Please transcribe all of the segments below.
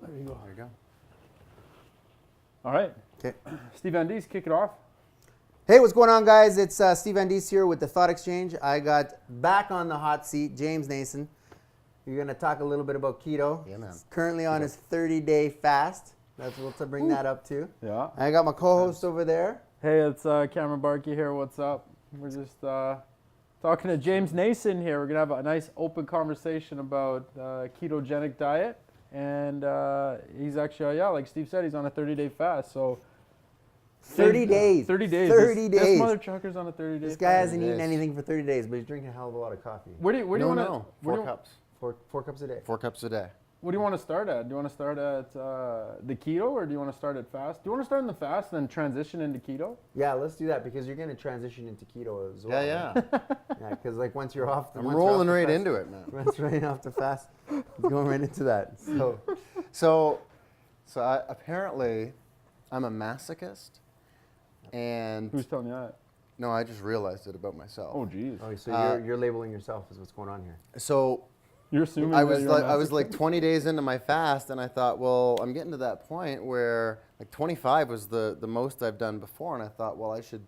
There you go. There you go. All right. Okay. Steve Andes, kick it off. Hey, what's going on, guys? It's Steve Andes here with the ThoughtXchange. I got back on the hot seat, James Nason. You're going to talk a little bit about keto. Yeah, man. He's currently on his 30-day fast. That's what to bring that up to. Yeah. I got my co-host over there. Hey, it's Cameron Barkey here. What's up? We're just talking to James Nason here. We're going to have a nice open conversation about Ketogenic Diet. And he's actually, like Steve said, he's on a 30-day fast. So 30 days. 30 days. 30 days. This mother trucker's on a 30-day fast. This guy hasn't 30 eaten days. anything for 30 days, but he's drinking a hell of a lot of coffee. Where do you want to? No, 4 cups. Four cups a day. 4 cups a day. What do you want to start at? Do you want to start at the keto, or do you want to start at fast? Do you want to start in the fast and then transition into keto? Yeah, let's do that because you're going to transition into keto as well. Yeah. Yeah, because like once you're off, I'm rolling right into it, man. Once right off the fast, it's going right into that. So apparently, I'm a masochist, and Who's telling you that? no, I just realized it about myself. Oh, geez. Oh, so you're labeling yourself as what's going on here. So You're assuming I that was you're a I was like masochist? 20 days into my fast, and I thought, well, I'm getting to that point where like 25 was the most I've done before, and I thought, well, I should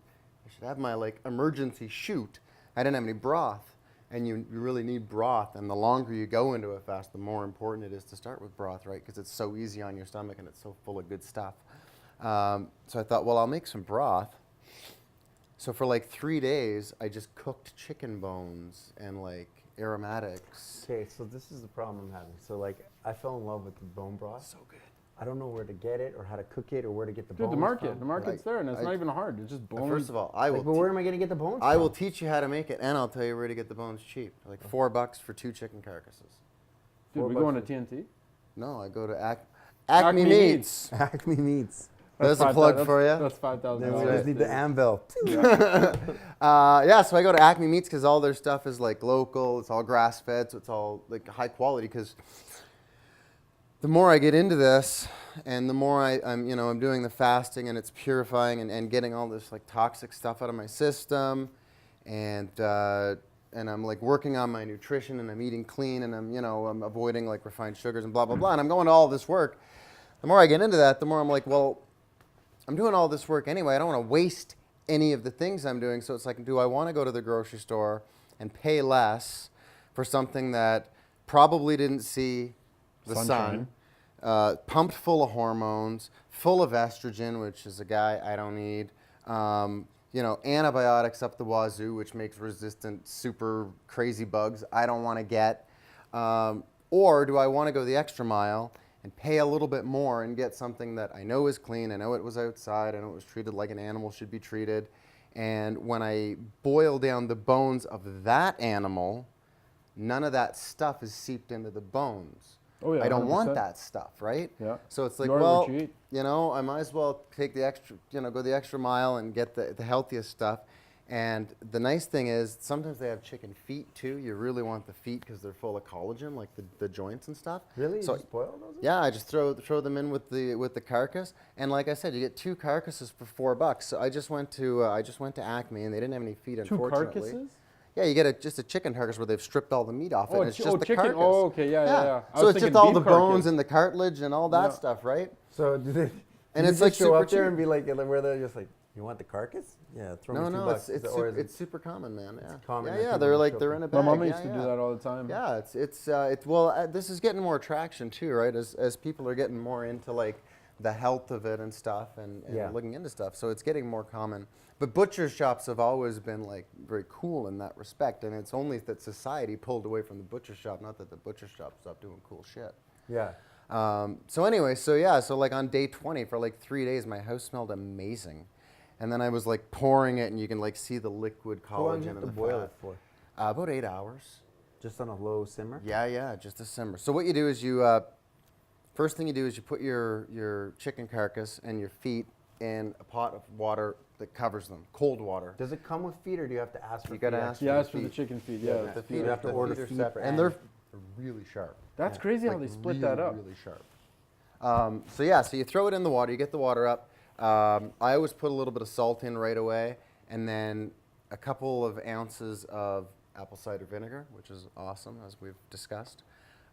have my like emergency shoot. I didn't have any broth, and you really need broth, and the longer you go into a fast, the more important it is to start with broth, right? Because it's so easy on your stomach and it's so full of good stuff. So I thought, well, I'll make some broth. So for like 3 days, I just cooked chicken bones and like aromatics. Okay, so this is the problem I'm having. So like, I fell in love with the bone broth. So good. I don't know where to get it or how to cook it or where to get the Dude, bones the market's from. there, and it's not even hard. It's just bones. First of all, I will. But where am I going to get the bones I from? will teach you how to make it, and I'll tell you where to get the bones cheap. Like $4 for 2 chicken carcasses. Dude, we $4 going to TNT? No, I go to Acme Acme Meats. Acme Meats. There's a plug for you. That's $5,000. Then we just need the anvil. Yeah, so I go to Acme Meats because all their stuff is like local. It's all grass fed, so it's all like high quality. Because the more I get into this, and the more I'm doing the fasting, and it's purifying and getting all this like toxic stuff out of my system, and I'm like working on my nutrition, and I'm eating clean, and I'm avoiding like refined sugars and blah blah blah, and I'm going to all this work. The more I get into that, the more I'm like, well, I'm doing all this work anyway. I don't want to waste any of the things I'm doing. So it's like, do I want to go to the grocery store and pay less for something that probably didn't see the sun, pumped full of hormones, full of estrogen, which is a guy I don't need, antibiotics up the wazoo, which makes resistant super crazy bugs I don't want to get, or do I want to go the extra mile and pay a little bit more and get something that I know is clean, I know it was outside, I know it was treated like an animal should be treated, and when I boil down the bones of that animal, none of that stuff is seeped into the bones. Oh, yeah, I don't 100%. want that stuff, right? Yeah. So it's like, You are well, what you eat. I might as well take the extra, go the extra mile and get the healthiest stuff. And the nice thing is, sometimes they have chicken feet too. You really want the feet because they're full of collagen, like the joints and stuff. Really? You So just boil those? yeah, I just throw them in with the carcass, and like I said, you get 2 carcasses for $4. So I just went to Acme, and they didn't have any feet, 2 unfortunately. carcasses? Yeah, you get just a chicken carcass where they've stripped all the meat off it. And it's just the chicken. carcass. Oh, okay, yeah. I So was it's thinking just all beef the bones carcass. and the cartilage and all that Yeah. stuff, right? So do they? And do it's you like just show super up there cheap. and be like, where they're just like, you want the carcass? Yeah, throw me $2. It's super common, man. Yeah, common that yeah. people They're just like show they're up in a My bag. mama yeah, used to yeah. do that all the time. Yeah, this is getting more traction too, right? As people are getting more into like the health of it and stuff, and looking into stuff, so it's getting more common. But butcher shops have always been like very cool in that respect, and it's only that society pulled away from the butcher shop, not that the butcher shop stopped doing cool shit. Yeah. So like on day 20 for like 3 days, my house smelled amazing, and then I was like pouring it, and you can like see the liquid How long do you collagen have in to the boil fat. it for? About 8 hours. Just on a low simmer? Yeah, just a simmer. So what you do is you, first thing you do is you put your chicken carcass and your feet in a pot of water that covers them, cold water. Does it come with feet, or do you have to ask for You gotta feet ask extra? Yeah, for that's the for the feet. chicken feet. Yeah, Yeah. the feet, You have to the order feet are feet separate, and and- they're really sharp. That's crazy how Like they split that up. Really sharp. So you throw it in the water, you get the water up. I always put a little bit of salt in right away, and then a couple of ounces of apple cider vinegar, which is awesome, as we've discussed.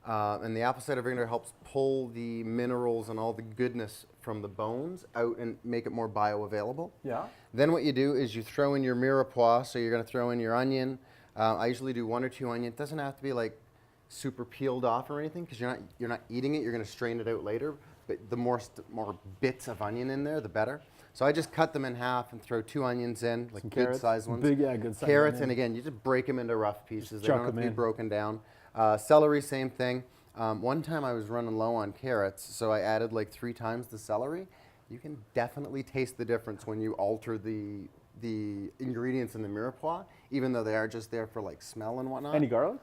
And the apple cider vinegar helps pull the minerals and all the goodness from the bones out and make it more bioavailable. Yeah. Then what you do is you throw in your mirepoix. So you're going to throw in your onion. I usually do 1 or 2 onions. It doesn't have to be like super peeled off or anything because you're not eating it. You're going to strain it out later. But the more bits of onion in there, the better. So I just cut them in half and throw 2 onions in, like good sized ones. Big, good size. Carrots, and again, you just break them into rough pieces. They chuck don't have to them be in. broken down. Celery, same thing. One time I was running low on carrots, so I added like 3 times the celery. You can definitely taste the difference when you alter the ingredients in the mirepoix, even though they are just there for like smell and whatnot. Any garlic?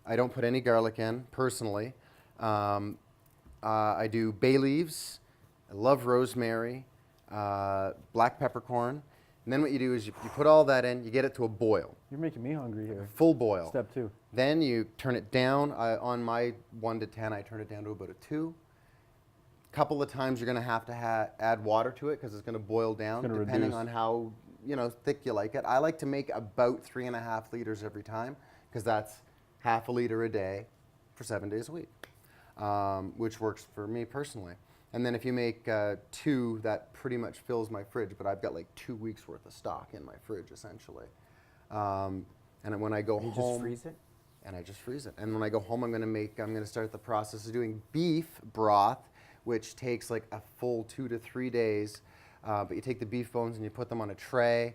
I don't put any garlic in, personally. I do bay leaves. I love rosemary, black peppercorn. And then what you do is you put all that in, you get it to a boil, You're making me hungry here. full boil. Step 2. Then you turn it down. On my 1 to 10, I turn it down to about a 2. Couple of times you're going to have to add water to it because it's going to boil down, gonna depending reduce. on how thick you like it. I like to make about 3.5 liters every time because that's half a liter a day for 7 days a week, which works for me personally. And then if you make 2, that pretty much fills my fridge, but I've got like 2 weeks worth of stock in my fridge essentially. And when I go home, just freeze it? And I just freeze it. And when I go home, I'm going to start the process of doing beef broth, which takes like a full 2 to 3 days. But you take the beef bones and you put them on a tray.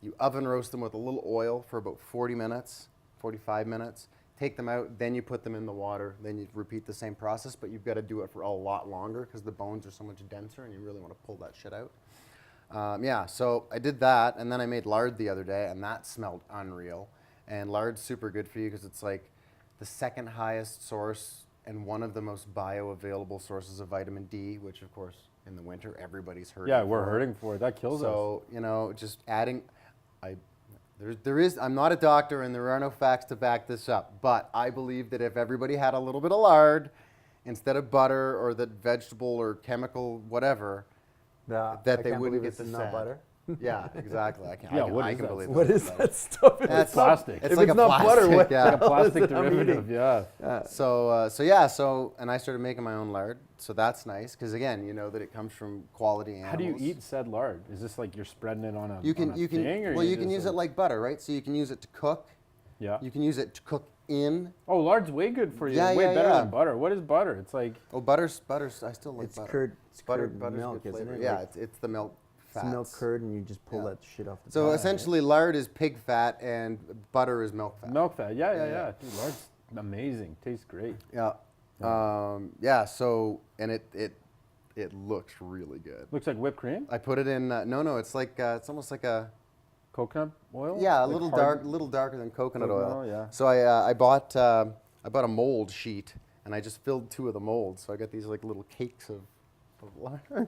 You oven roast them with a little oil for about 40 minutes, 45 minutes. Take them out, then you put them in the water. Then you repeat the same process, but you've got to do it for a lot longer because the bones are so much denser and you really want to pull that shit out. Yeah, so I did that, and then I made lard the other day, and that smelled unreal. And lard's super good for you because it's like the second highest source and one of the most bioavailable sources of vitamin D, which of course in the winter everybody's hurting. Yeah, we're for. hurting for it. That kills us. So just adding. I'm not a doctor, and there are no facts to back this up. But I believe that if everybody had a little bit of lard instead of butter or that vegetable or chemical whatever, that they wouldn't get the not sad. butter. Yeah, exactly. I can that? believe What that. is that stuff? If That's it's not- plastic. It's if like it's a not butter, plastic, what yeah. the Like a hell is plastic it I'm derivative, eating? yeah. So and I started making my own lard. So that's nice because again, you know that it comes from quality animals. How do you eat said lard? Is this like you're spreading it on a You can thing, or well you can use it like butter, right? So you can use it to cook. Yeah. You can use it to cook in. Oh, lard's way good for you. Yeah, way yeah, better yeah. than butter. What is butter? It's like Oh, butter's. I still like It's butter. curd. It's curd Butter's milk, good isn't flavor. it? Yeah, Like, it's the milk fats. it's milk curd, and you just pull Yeah. that shit off the So top. essentially, lard is pig fat and butter is milk fat. milk fat. Yeah. Yeah. Dude, lard's amazing. Tastes great. Yeah. Yeah. So and it looks really good. Looks like whipped cream. I put it in. No. It's like it's almost like a. Coconut oil. Yeah, a Like little hard- little darker than coconut Coconut oil. oil, yeah. So I bought a mold sheet and I just filled 2 of the molds. So I got these like little cakes of lard. Dude,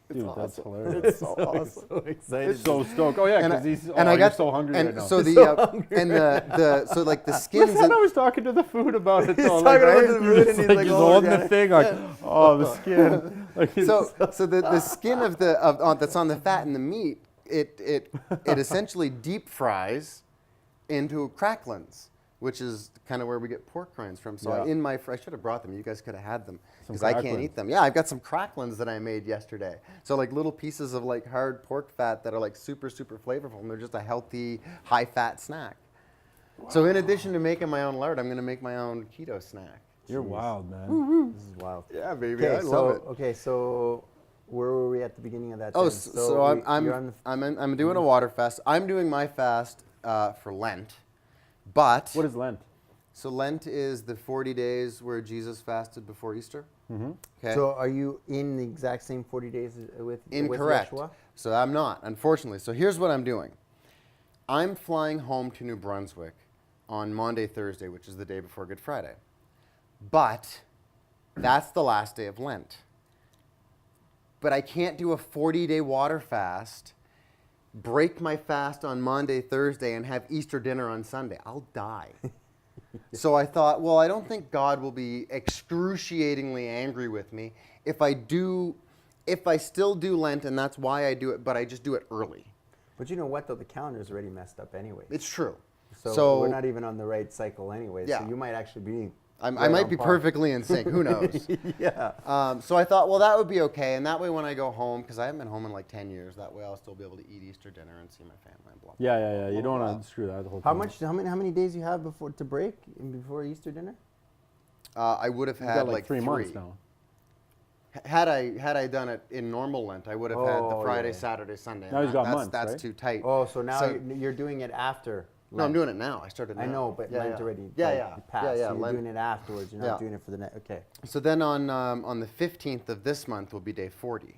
It's that's awesome. hilarious. It's so awesome. so excited. So stoked. Oh yeah, And because I- these. and I you're got so hungry and right now. so the and the so like the skins. Listen, and, I was talking to the food about it. He's though, talking about right? the You're food just and he's like, like, just oh, holding the yeah. thing like, oh, the skin. Like, so the skin of that's on the fat and the meat, it essentially deep fries into cracklins, which is kind of where we get pork rinds from. So Yeah. I should have brought them. You guys could have had them Some because I can't cracklins. eat them. Yeah, I've got some cracklins that I made yesterday. So like little pieces of like hard pork fat that are like super flavorful, and they're just a healthy high fat snack. Wow. So in addition to making my own lard, I'm going to make my own keto snack. You're wild, man. This is wild. Yeah, baby, Okay, I love it. Okay, so where were we at the beginning of that? Oh, then? so you're on the I'm doing a water fast. I'm doing my fast for Lent, but What is Lent? so Lent is the 40 days where Jesus fasted before Easter. Mm-hmm. Okay. So are you in the exact same 40 days with Incorrect. Yeshua? So I'm not, unfortunately. So here's what I'm doing. I'm flying home to New Brunswick on Maundy, Thursday, which is the day before Good Friday. But that's the last day of Lent. But I can't do a 40-day water fast, break my fast on Maundy, Thursday, and have Easter dinner on Sunday. I'll die. So I thought, well, I don't think God will be excruciatingly angry with me if I still do Lent, and that's why I do it, but I just do it early. But you know what, though? The calendar's already messed up anyway. It's true. So we're not even on the right cycle anyway. Yeah. So you might actually be I right might on be par. perfectly in sync. Who knows? Yeah. So I thought, well, that would be okay. And that way when I go home, because I haven't been home in like 10 years, that way I'll still be able to eat Easter dinner and see my family and blah, blah, Yeah, blah, yeah, blah, yeah. blah, You don't blah. want to screw that the whole How thing. much? How many days you have before to break before Easter dinner? I would have You had got like 3 months now. Had I done it in normal Lent, I would have had the Oh, Friday, yeah. Saturday, Sunday. Now he's got that's, months, That's right? too tight. Oh, so now So- you're doing it after. No, I'm Lent. doing it now. I started now. I know, but yeah, Lent yeah. already. Yeah, like, yeah. Passed, Yeah, yeah. So you're Lent- doing it afterwards. You're not Yeah. doing it for the next. Okay. So then on the 15th of this month will be day 40.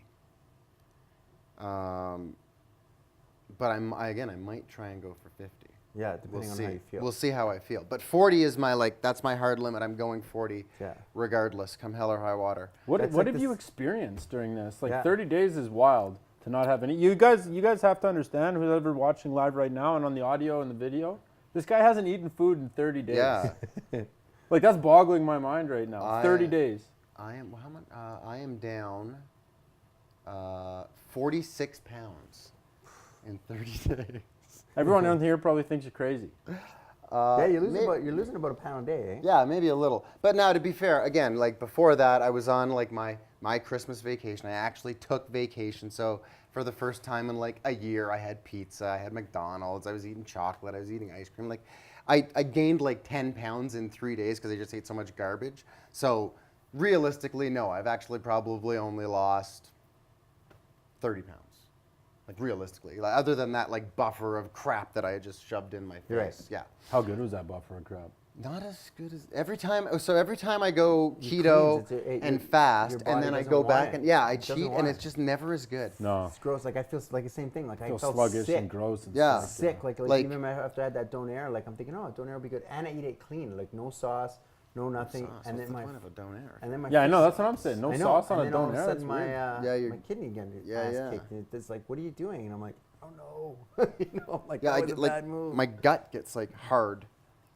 But I might try and go for 50. Yeah, We'll depending on see. how you feel. We'll see how I feel. But 40 is that's my hard limit. I'm going 40 Yeah. regardless, come hell or high water. What That's what like have you this- experienced during this? Like Yeah. 30 days is wild to not have any. You guys have to understand, who's ever watching live right now and on the audio and the video, this guy hasn't eaten food in 30 days. Yeah. Like that's boggling my mind right now. 30 days. I am how much? I am down 46 pounds in 30 days. Everyone on here probably thinks you're crazy. Yeah, you're losing may- about a pound a day, eh? Yeah, maybe a little. But now, to be fair, again, like before that, I was on like my Christmas vacation. I actually took vacation. So for the first time in like a year, I had pizza, I had McDonald's, I was eating chocolate, I was eating ice cream. Like I gained like 10 pounds in 3 days because I just ate so much garbage. So realistically, no, I've actually probably only lost 30 pounds. Like realistically, like, other than that like buffer of crap that I had just shoved in my face. Right. Yeah. How good was that buffer of crap? Not as good as every time. So every time I go keto cleanse, and your fast, body and then I doesn't go want back it. and I It doesn't cheat, want and it. it's just never as good. No. It's gross. Like I feel like the same thing. Like I Feel felt sluggish sick. and gross and Yeah. stuff. Sick. Like Like- even after I had that donair, like I'm thinking, oh, donair will be good, and I eat it clean, like no sauce, no nothing, Sauce. and What's then the my point of a donair? and then my Yeah, I know. first- That's what I'm saying. No I know, sauce on and a then all of a donair. sudden That's weird. Yeah, my kidney again yeah, ass yeah. kicked, and it's like, what are you doing? And I'm like, oh no, you know, I'm like Yeah, that I was get a like bad move. my gut gets like hard,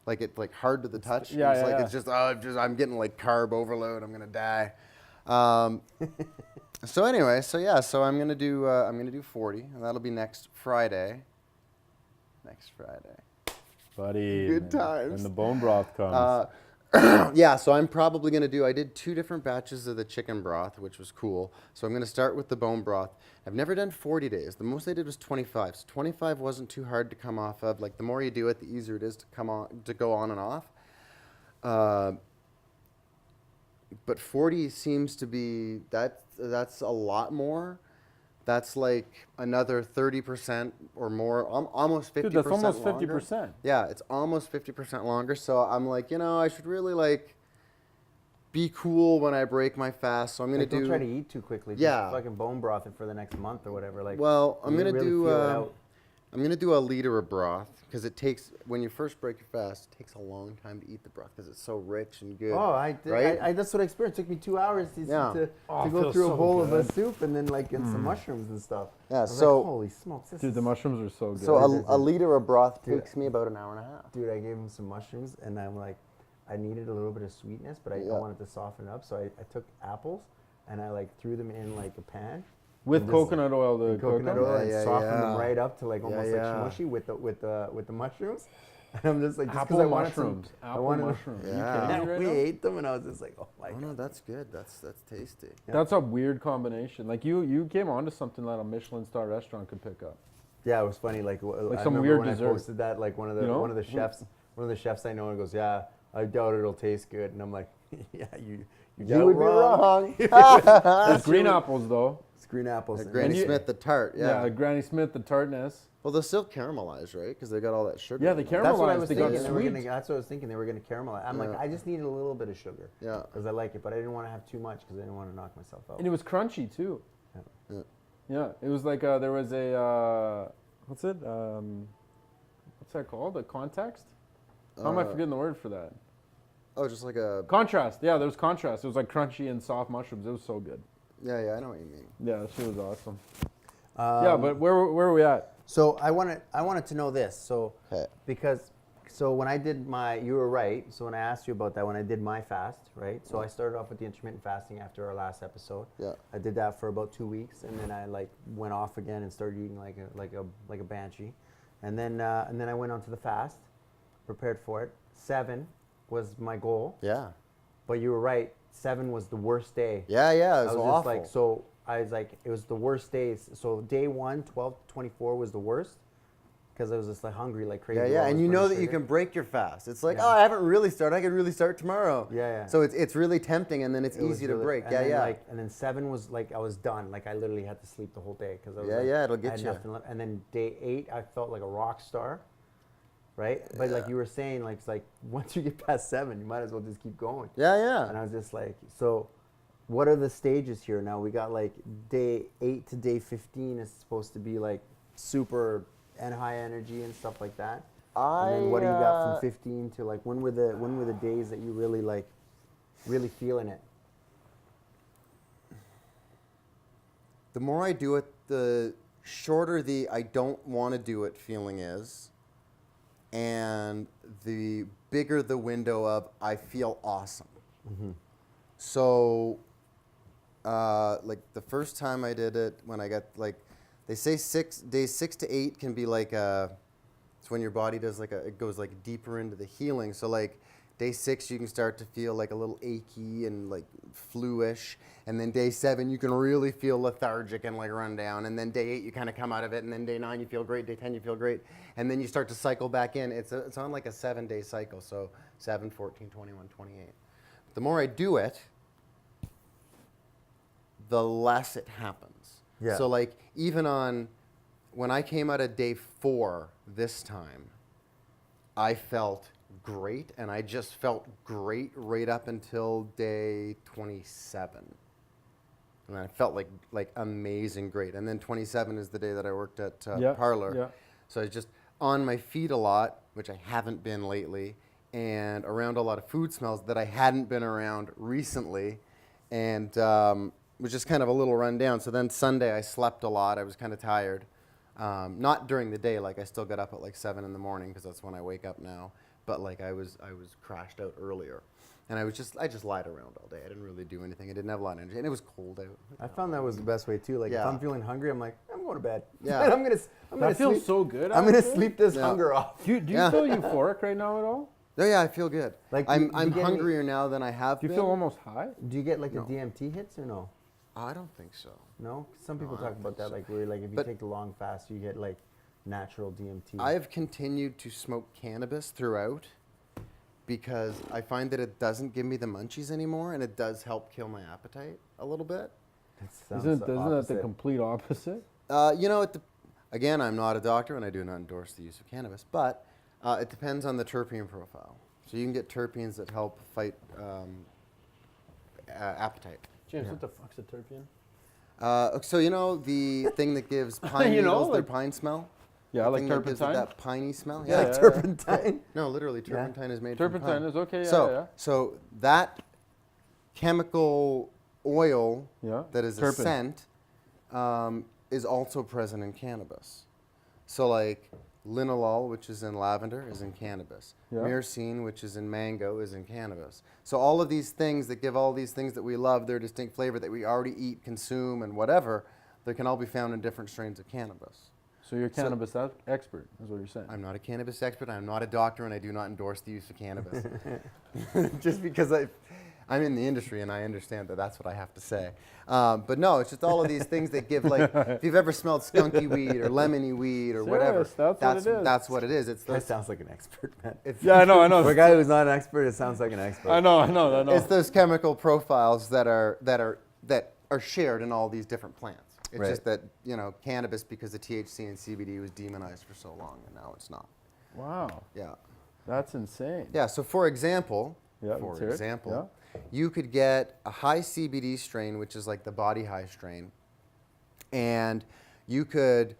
like it like hard to the touch. yeah, it's yeah, like yeah. it's just I'm getting like carb overload. I'm gonna die. So anyway, so I'm gonna do 40, and that'll be next Friday. Next Friday. Buddy. Good and- times. And the bone broth comes. Yeah, so I'm probably going to I did 2 different batches of the chicken broth, which was cool. So I'm going to start with the bone broth. I've never done 40 days. The most I did was 25. So 25 wasn't too hard to come off of. Like the more you do it, the easier it is to go on and off. But 40 seems to be, that's a lot more. That's like another 30% or more, almost 50% Dude, that's almost longer. 50%. Yeah, it's almost 50% longer. So I'm like, I should really like be cool when I break my fast. So I'm gonna Like, do. don't try to eat too quickly. Yeah. Just fucking bone broth it for the next month or whatever. Like, Well, I'm you gonna really do. feel it out. I'm gonna do a liter of broth because it takes when you first break your fast, it takes a long time to eat the broth because it's so rich and good. Oh, I did. Right? I that's what I experienced. It took me 2 hours to, Yeah. Oh, to it go feels through a so bowl of a good. soup and then like get some mushrooms and stuff. Yeah, I was so- like, holy smokes, this Dude, is, the mushrooms are so good. So a liter of broth Dude. takes me about an hour and a half. dude, I gave him some mushrooms and I'm like, I needed a little bit of sweetness, but I Yeah. wanted to soften it up. So I took apples and I like threw them in like a pan. With and coconut oil to and coconut cook 'em? oil Yeah, and yeah, softened them yeah. right up to like Yeah, almost yeah. like smushy with the mushrooms. And I'm just like, just Apple because I wanted mushrooms. some, Apple I wanted mushrooms. Are you Yeah. kidding me And right we now? ate them and I was just like, oh my Oh god. no, that's good. That's tasty. Yeah. That's a weird combination. Like you came onto something that a Michelin star restaurant could pick up. Yeah, it was funny. Like, I some remember weird when dessert. I posted that, like one of the You know? one of the chefs I know, and goes, "Yeah, I doubt it'll taste good." And I'm like, "Yeah, you doubt would be wrong. It's green apples though. It's green apples. Like and Granny you- Smith, the tart. Yeah. Granny Smith, the tartness. Well, they're still caramelized, right? Because they got all that sugar. Yeah, in they them. That's what I caramelized, was they got thinking. They were sweet. gonna, that's what I was thinking. They were gonna caramelize. I'm like, Yeah. I just needed a little bit of sugar Yeah. because I like it, but I didn't want to have too much because I didn't want to knock myself out. And it was crunchy too. Yeah. Yeah. Yeah, it was like there was a what's it? What's that called? A context? How am I forgetting the word for that? Oh, just like a. Contrast. Yeah, there was contrast. It was like crunchy and soft mushrooms. It was so good. Yeah, I know what you mean. Yeah, that shit was awesome. Um, Yeah, but where are we at? So I wanted to know this. So Okay. because when I did you were right. So when I asked you about that, when I did my fast, right? So I started off with the intermittent fasting after our last episode. Yeah. I did that for about 2 weeks, and then I like went off again and started eating like a banshee, and then I went on to the fast, prepared for it. 7, was my goal. Yeah. But you were right. 7 was the worst day. Yeah, yeah, it I was was awful. just like, so I was like, it was the worst days. So day 1, 12 to 24 was the worst because I was just like hungry like crazy. Yeah, yeah, while I and was you know burning that you sugar. can break your fast. It's like, Yeah. oh, I haven't really started. I could really start tomorrow. Yeah, yeah. So it's really tempting, and then it's It was easy to really- break. and Yeah, then, yeah. Like, and then 7 was like I was done. Like I literally had to sleep the whole day because I was Yeah, like, yeah, it'll I get had you. nothing left. And then day 8, I felt like a rock star, right? But like you were saying, like it's like once you get past 7, you might as well just keep going. Yeah, yeah. And I was just like, so what are the stages here now? We got like day 8 to day 15 is supposed to be like super and high energy and stuff like that. And then what do you got from 15 to like when were the days that you really like really feeling it? The more I do it, the shorter the I don't want to do it feeling is, and the bigger the window of I feel awesome. So, like the first time I did it, when I got like, they say days 6 to 8 can be like it's when your body does like it goes like deeper into the healing. So like day 6 you can start to feel like a little achy and like flu-ish, and then day 7 you can really feel lethargic and like run down, and then day 8 you kind of come out of it, and then day 9 you feel great, day 10 you feel great, and then you start to cycle back in. It's on like a 7-day cycle, so 7, 14, 21, 28. The more I do it, the less it happens. Yeah. So like even on, when I came out of day 4 this time, I felt great, and I just felt great right up until day 27. And I felt like amazing great. And then 27 is the day that I worked at Parlor. Yeah. So I was just on my feet a lot, which I haven't been lately, and around a lot of food smells that I hadn't been around recently, and was just kind of a little run down. So then Sunday I slept a lot. I was kind of tired. Not during the day, like I still got up at like 7 in the morning because that's when I wake up now. But like I was crashed out earlier, and I just lied around all day. I didn't really do anything. I didn't have a lot of energy, and it was cold out. I found that was the best way too. Like if Yeah. I'm feeling hungry, I'm like, I'm going to bed. Yeah. And I'm gonna That feels sleep. so good. I'm gonna actually. sleep this Yeah. hunger off. Do you Yeah. feel euphoric right now at all? Oh yeah, I feel good. Like, I'm do you get any- hungrier now than I have Do you been. feel almost high? Do you get like No. the DMT hits or no? I don't think so. No. Some people No, I talk don't about that, think like where like if you But- take the long fast, you get like natural DMT. I have continued to smoke cannabis throughout because I find that it doesn't give me the munchies anymore, and it does help kill my appetite a little bit. That sounds Isn't the that the opposite. complete opposite? You know, again, I'm not a doctor, and I do not endorse the use of cannabis, but it depends on the terpene profile. So you can get terpenes that help fight appetite. James, Yeah. what the fuck's a terpene? So you know the thing that gives pine You know, needles their like- pine smell? Yeah, The like thing that gives it turpentine. that piney smell? Yeah, Like yeah, turpentine. No, literally, turpentine is made Turpentine from pine. is okay. Yeah, so, so that chemical oil yeah. that is a Terpen. scent is also present in cannabis. So like linalool, which is in lavender, is in cannabis. Yeah. Myrcene, which is in mango, is in cannabis. So all of these things that give all these things that we love their distinct flavor that we already eat, consume, and whatever, they can all be found in different strains of cannabis. So you're a cannabis expert, is what you're saying. I'm not a cannabis expert. I'm not a doctor, and I do not endorse the use of cannabis. Just because I'm in the industry and I understand that that's what I have to say. But no, it's just all of these things that give, like, if you've ever smelled skunky weed or lemony weed or whatever, Serious, that's what it is. That's what it is. It's That those, sounds like an expert, man. Yeah, I know. For a guy who's not an expert, it sounds like an expert. I know. it's those chemical profiles that are shared in all these different plants. It's Right. just that, you know, cannabis, because the THC and CBD was demonized for so long, and now it's not. Wow, Yeah. that's insane. Yeah, so for example, Yeah, let's hear it. you could get a high CBD strain, which is like the body high strain, and you could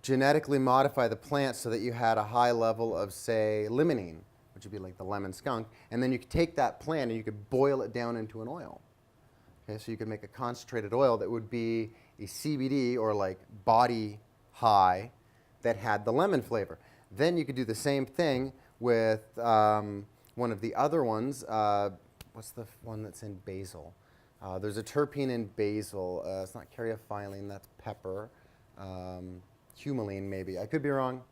genetically modify the plant so that you had a high level of, say, limonene, which would be like the lemon skunk, and then you could take that plant and you could boil it down into an oil. Okay, so you could make a concentrated oil that would be a CBD or like body high that had the lemon flavor. Then you could do the same thing with one of the other ones. What's the one that's in basil? There's a terpene in basil. It's not caryophyllene, that's pepper. Humulene, maybe. I could be wrong.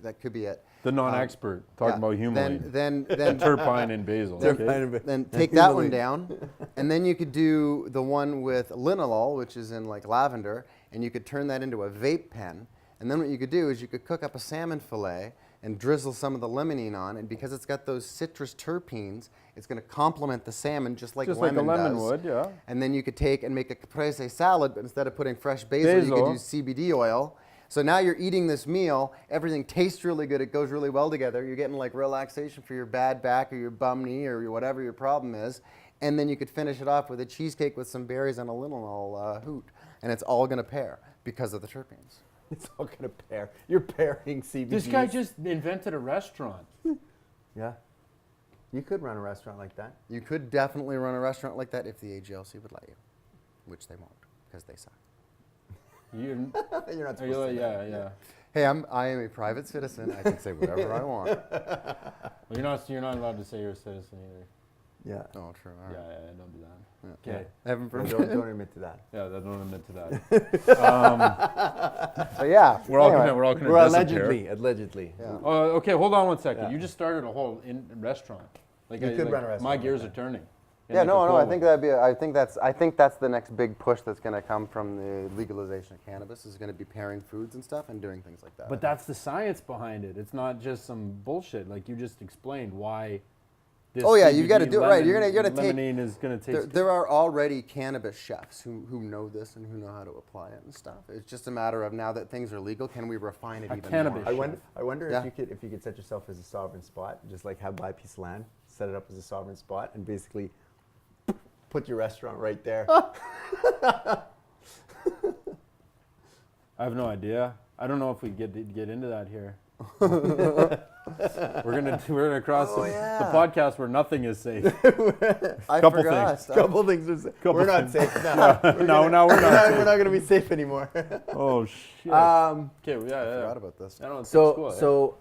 that could be it. The non-expert talking about humulene. Then Turpine and basil. Okay. then take that one down, and then you could do the one with linalool, which is in like lavender, and you could turn that into a vape pen. And then what you could do is you could cook up a salmon fillet and drizzle some of the limonene on, and because it's got those citrus terpenes, it's going to complement the salmon just like Just lemon like a lemon does. would, yeah. And then you could take and make a caprese salad, but instead of putting fresh basil, you could use CBD oil. So now you're eating this meal, everything tastes really good, it goes really well together, you're getting like relaxation for your bad back or your bum knee or whatever your problem is, and then you could finish it off with a cheesecake with some berries and a linalool hoot, and it's all going to pair because of the terpenes. It's all gonna pair. You're pairing CBD. This guy just invented a restaurant. Yeah. You could run a restaurant like that. You could definitely run a restaurant like that if the AGLC would let you, which they won't because they suck. You're not supposed to. Yeah. Hey, I am a private citizen. I can say whatever I want. Well, you're not allowed to say you're a citizen either. Yeah. Oh, true. All Yeah, right. don't do that. Yeah. Okay. Heaven Don't, forbid. don't admit to that. Yeah, don't admit to that. But yeah, We're all anyway. gonna We're disappear. allegedly. Yeah. Okay, hold on one second. Yeah. You just started a whole restaurant. Like You could run a My restaurant gears like are turning. Yeah, no. I think that'd be. I think that's the next big push that's going to come from the legalization of cannabis. Is going to be pairing foods and stuff and doing things like that. But that's the science behind it. It's not just some bullshit. Like you just explained why. This Oh, yeah, you CBD gotta do it right. You're gonna take- lemonade is gonna taste. there are already cannabis chefs who know this and who know how to apply it and stuff. It's just a matter of now that things are legal, can we refine it A even cannabis more? I wonder Yeah. if you could set yourself as a sovereign spot, just like buy a piece of land, set it up as a sovereign spot, and basically put your restaurant right there. I have no idea. I don't know if we get into that here. We're gonna cross the podcast where nothing is safe. I Couple forgot. things. Stuff. Couple things are safe. We're not safe now. No, we're not. We're not going to be safe anymore. Oh shit. Okay, I yeah. forgot about this. I don't know, it's cool,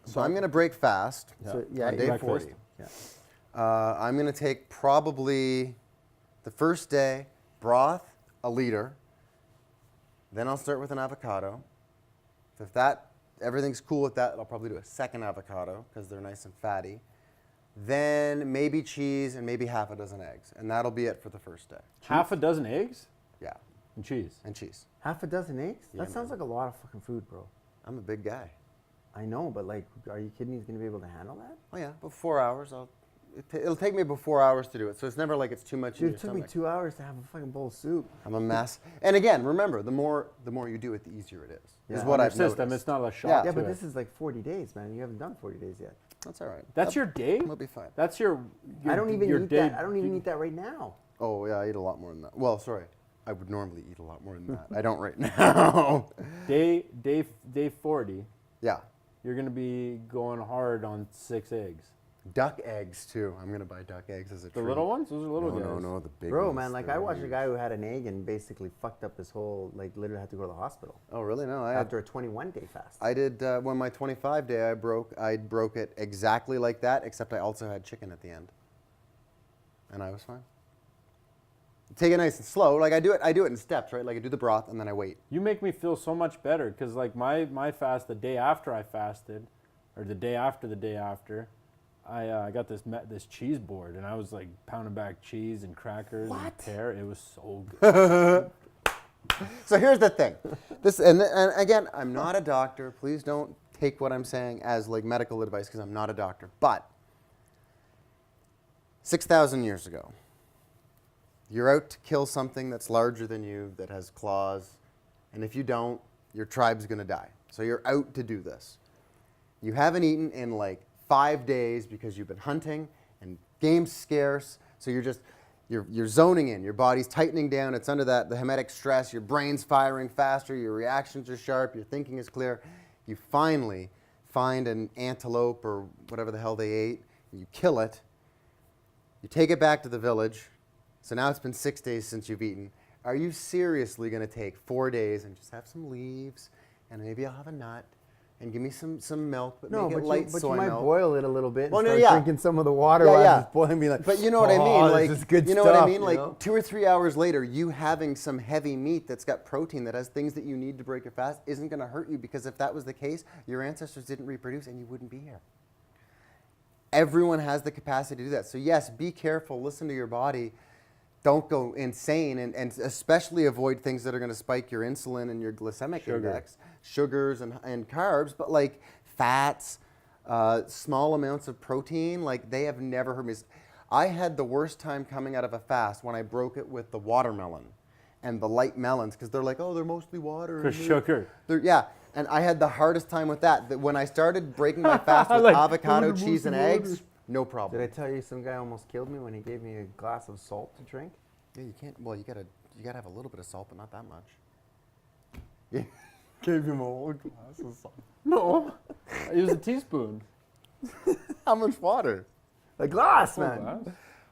So I'm going to break fast So, on day breakfast. 40. Yeah. I'm going to take probably the first day broth, a liter. Then I'll start with an avocado. If everything's cool with that, I'll probably do a second avocado because they're nice and fatty. Then maybe cheese and maybe half a dozen eggs. And that'll be it for the first day. half a dozen eggs Yeah, and cheese. and cheese. Half a dozen eggs? Yeah, That sounds like a lot of fucking food, bro. I'm a big guy. I know, but like, are you kidding? He's going to be able to handle that? Oh yeah, about 4 hours. It'll take me about 4 hours to do it, so it's never like it's too much. Dude, in it took your me stomach. 2 hours to have a fucking bowl of soup. I'm a mess. And again, remember, the more you do it, the easier it is. Yeah. Is what Your I've system. noticed. It's not a shock. Yeah. Yeah, to but it. this is like 40 days, man. You haven't done 40 days yet. That's all right. That's your day. We'll be fine. That's your I don't even your eat day. that. I don't even eat that right now. Oh yeah, I eat a lot more than that. Well, sorry, I would normally eat a lot more than that. I don't right now. Day 40. Yeah, You're gonna be going hard on 6 eggs. duck eggs too. I'm gonna buy duck eggs as a The treat. little ones? Those are little guys. No, the big Bro, ones. man, like they're I watched a huge. guy who had an egg and basically fucked up his whole, like literally had to go to the hospital Oh really? No, after a 21-day fast. I did when my 25 day I broke it exactly like that, except I also had chicken at the end, and I was fine. Take it nice and slow. Like I do it in steps, right? Like I do the broth and then I wait. You make me feel so much better because like my fast the day after I fasted, or the day after, I got this cheese board and I was like pounding back cheese and crackers and pear. It was so good. So here's the thing. This and again, I'm not a doctor. Please don't take what I'm saying as like medical advice because I'm not a doctor. But 6,000 years ago, you're out to kill something that's larger than you, that has claws, and if you don't, your tribe's going to die. So you're out to do this. You haven't eaten in like 5 days because you've been hunting and game's scarce. So you're zoning in. Your body's tightening down. It's under the hormetic stress. Your brain's firing faster. Your reactions are sharp. Your thinking is clear. You finally find an antelope or whatever the hell they ate. And you kill it. You take it back to the village. So now it's been 6 days since you've eaten. Are you seriously going to take 4 days and just have some leaves and maybe I'll have a nut and give me some milk, but No, make it but light you soy might milk. boil it a little bit Well, and no, start yeah. drinking some of the water Yeah, while yeah. it's boiling. Be like, But you know what I mean? "Oh, Like, this is good you know what I stuff," mean? you Like know? 2 or 3 hours later, you having some heavy meat that's got protein that has things that you need to break your fast isn't going to hurt you, because if that was the case, your ancestors didn't reproduce and you wouldn't be here. Everyone has the capacity to do that. So yes, be careful, listen to your body. Don't go insane, and especially avoid things that are going to spike your insulin and your glycemic index, sugars and carbs, but like fats, small amounts of protein, like they have never hurt me. I had the worst time coming out of a fast when I broke it with the watermelon and the light melons, because they're like, oh, they're mostly water. For sugar. Yeah, and I had the hardest time with that. That when I started breaking my fast with Like, avocado, they're cheese, and mostly eggs, water. no problem. Did I tell you some guy almost killed me when he gave me a glass of salt to drink? Yeah, you can't. Well, you gotta have a little bit of salt, but not that much. Yeah. Gave him a whole glass of salt. No, I use a teaspoon. How much water? A glass, Full man. glass.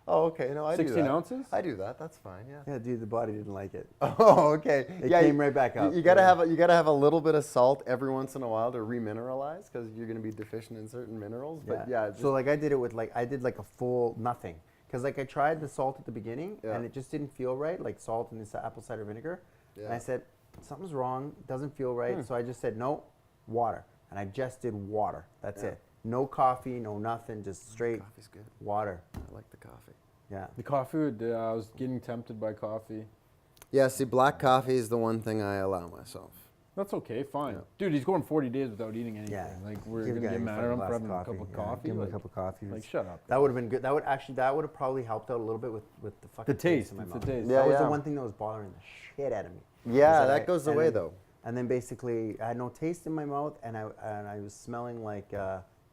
Oh, okay. No, I do 16 that. ounces? I do that. That's fine. Yeah. Yeah, dude, the body didn't like it. Oh, okay. It yeah, came right back up. You gotta have a little bit of salt every once in a while to remineralize, because you're gonna be deficient in certain minerals. But yeah, just, so like I did it with I did like a full nothing. Because like I tried the salt at the beginning and it just didn't feel right, like salt and this apple cider vinegar. And I said, something's wrong, doesn't feel right. So I just said, no, water. And I just did water. That's it. No coffee, no nothing, just straight coffee's good. water. I like the coffee. Yeah. The coffee, I was getting tempted by coffee. Yeah, see, black coffee is the one thing I allow myself. That's okay, fine. Yeah. Dude, he's going 40 days without eating anything. Yeah. Like, we're Give going the to guy get a mad at fucking him glass for of having a cup of Yeah, coffee. give him Like, a cup of coffee. like, shut up. That would have been good. That would have probably helped out a little bit with the fucking taste, in my it's the mouth. taste. Yeah, That was the yeah. one thing that was bothering the shit out of me. Yeah, Was that goes and away then- though. And then basically, I had no taste in my mouth, and I was smelling like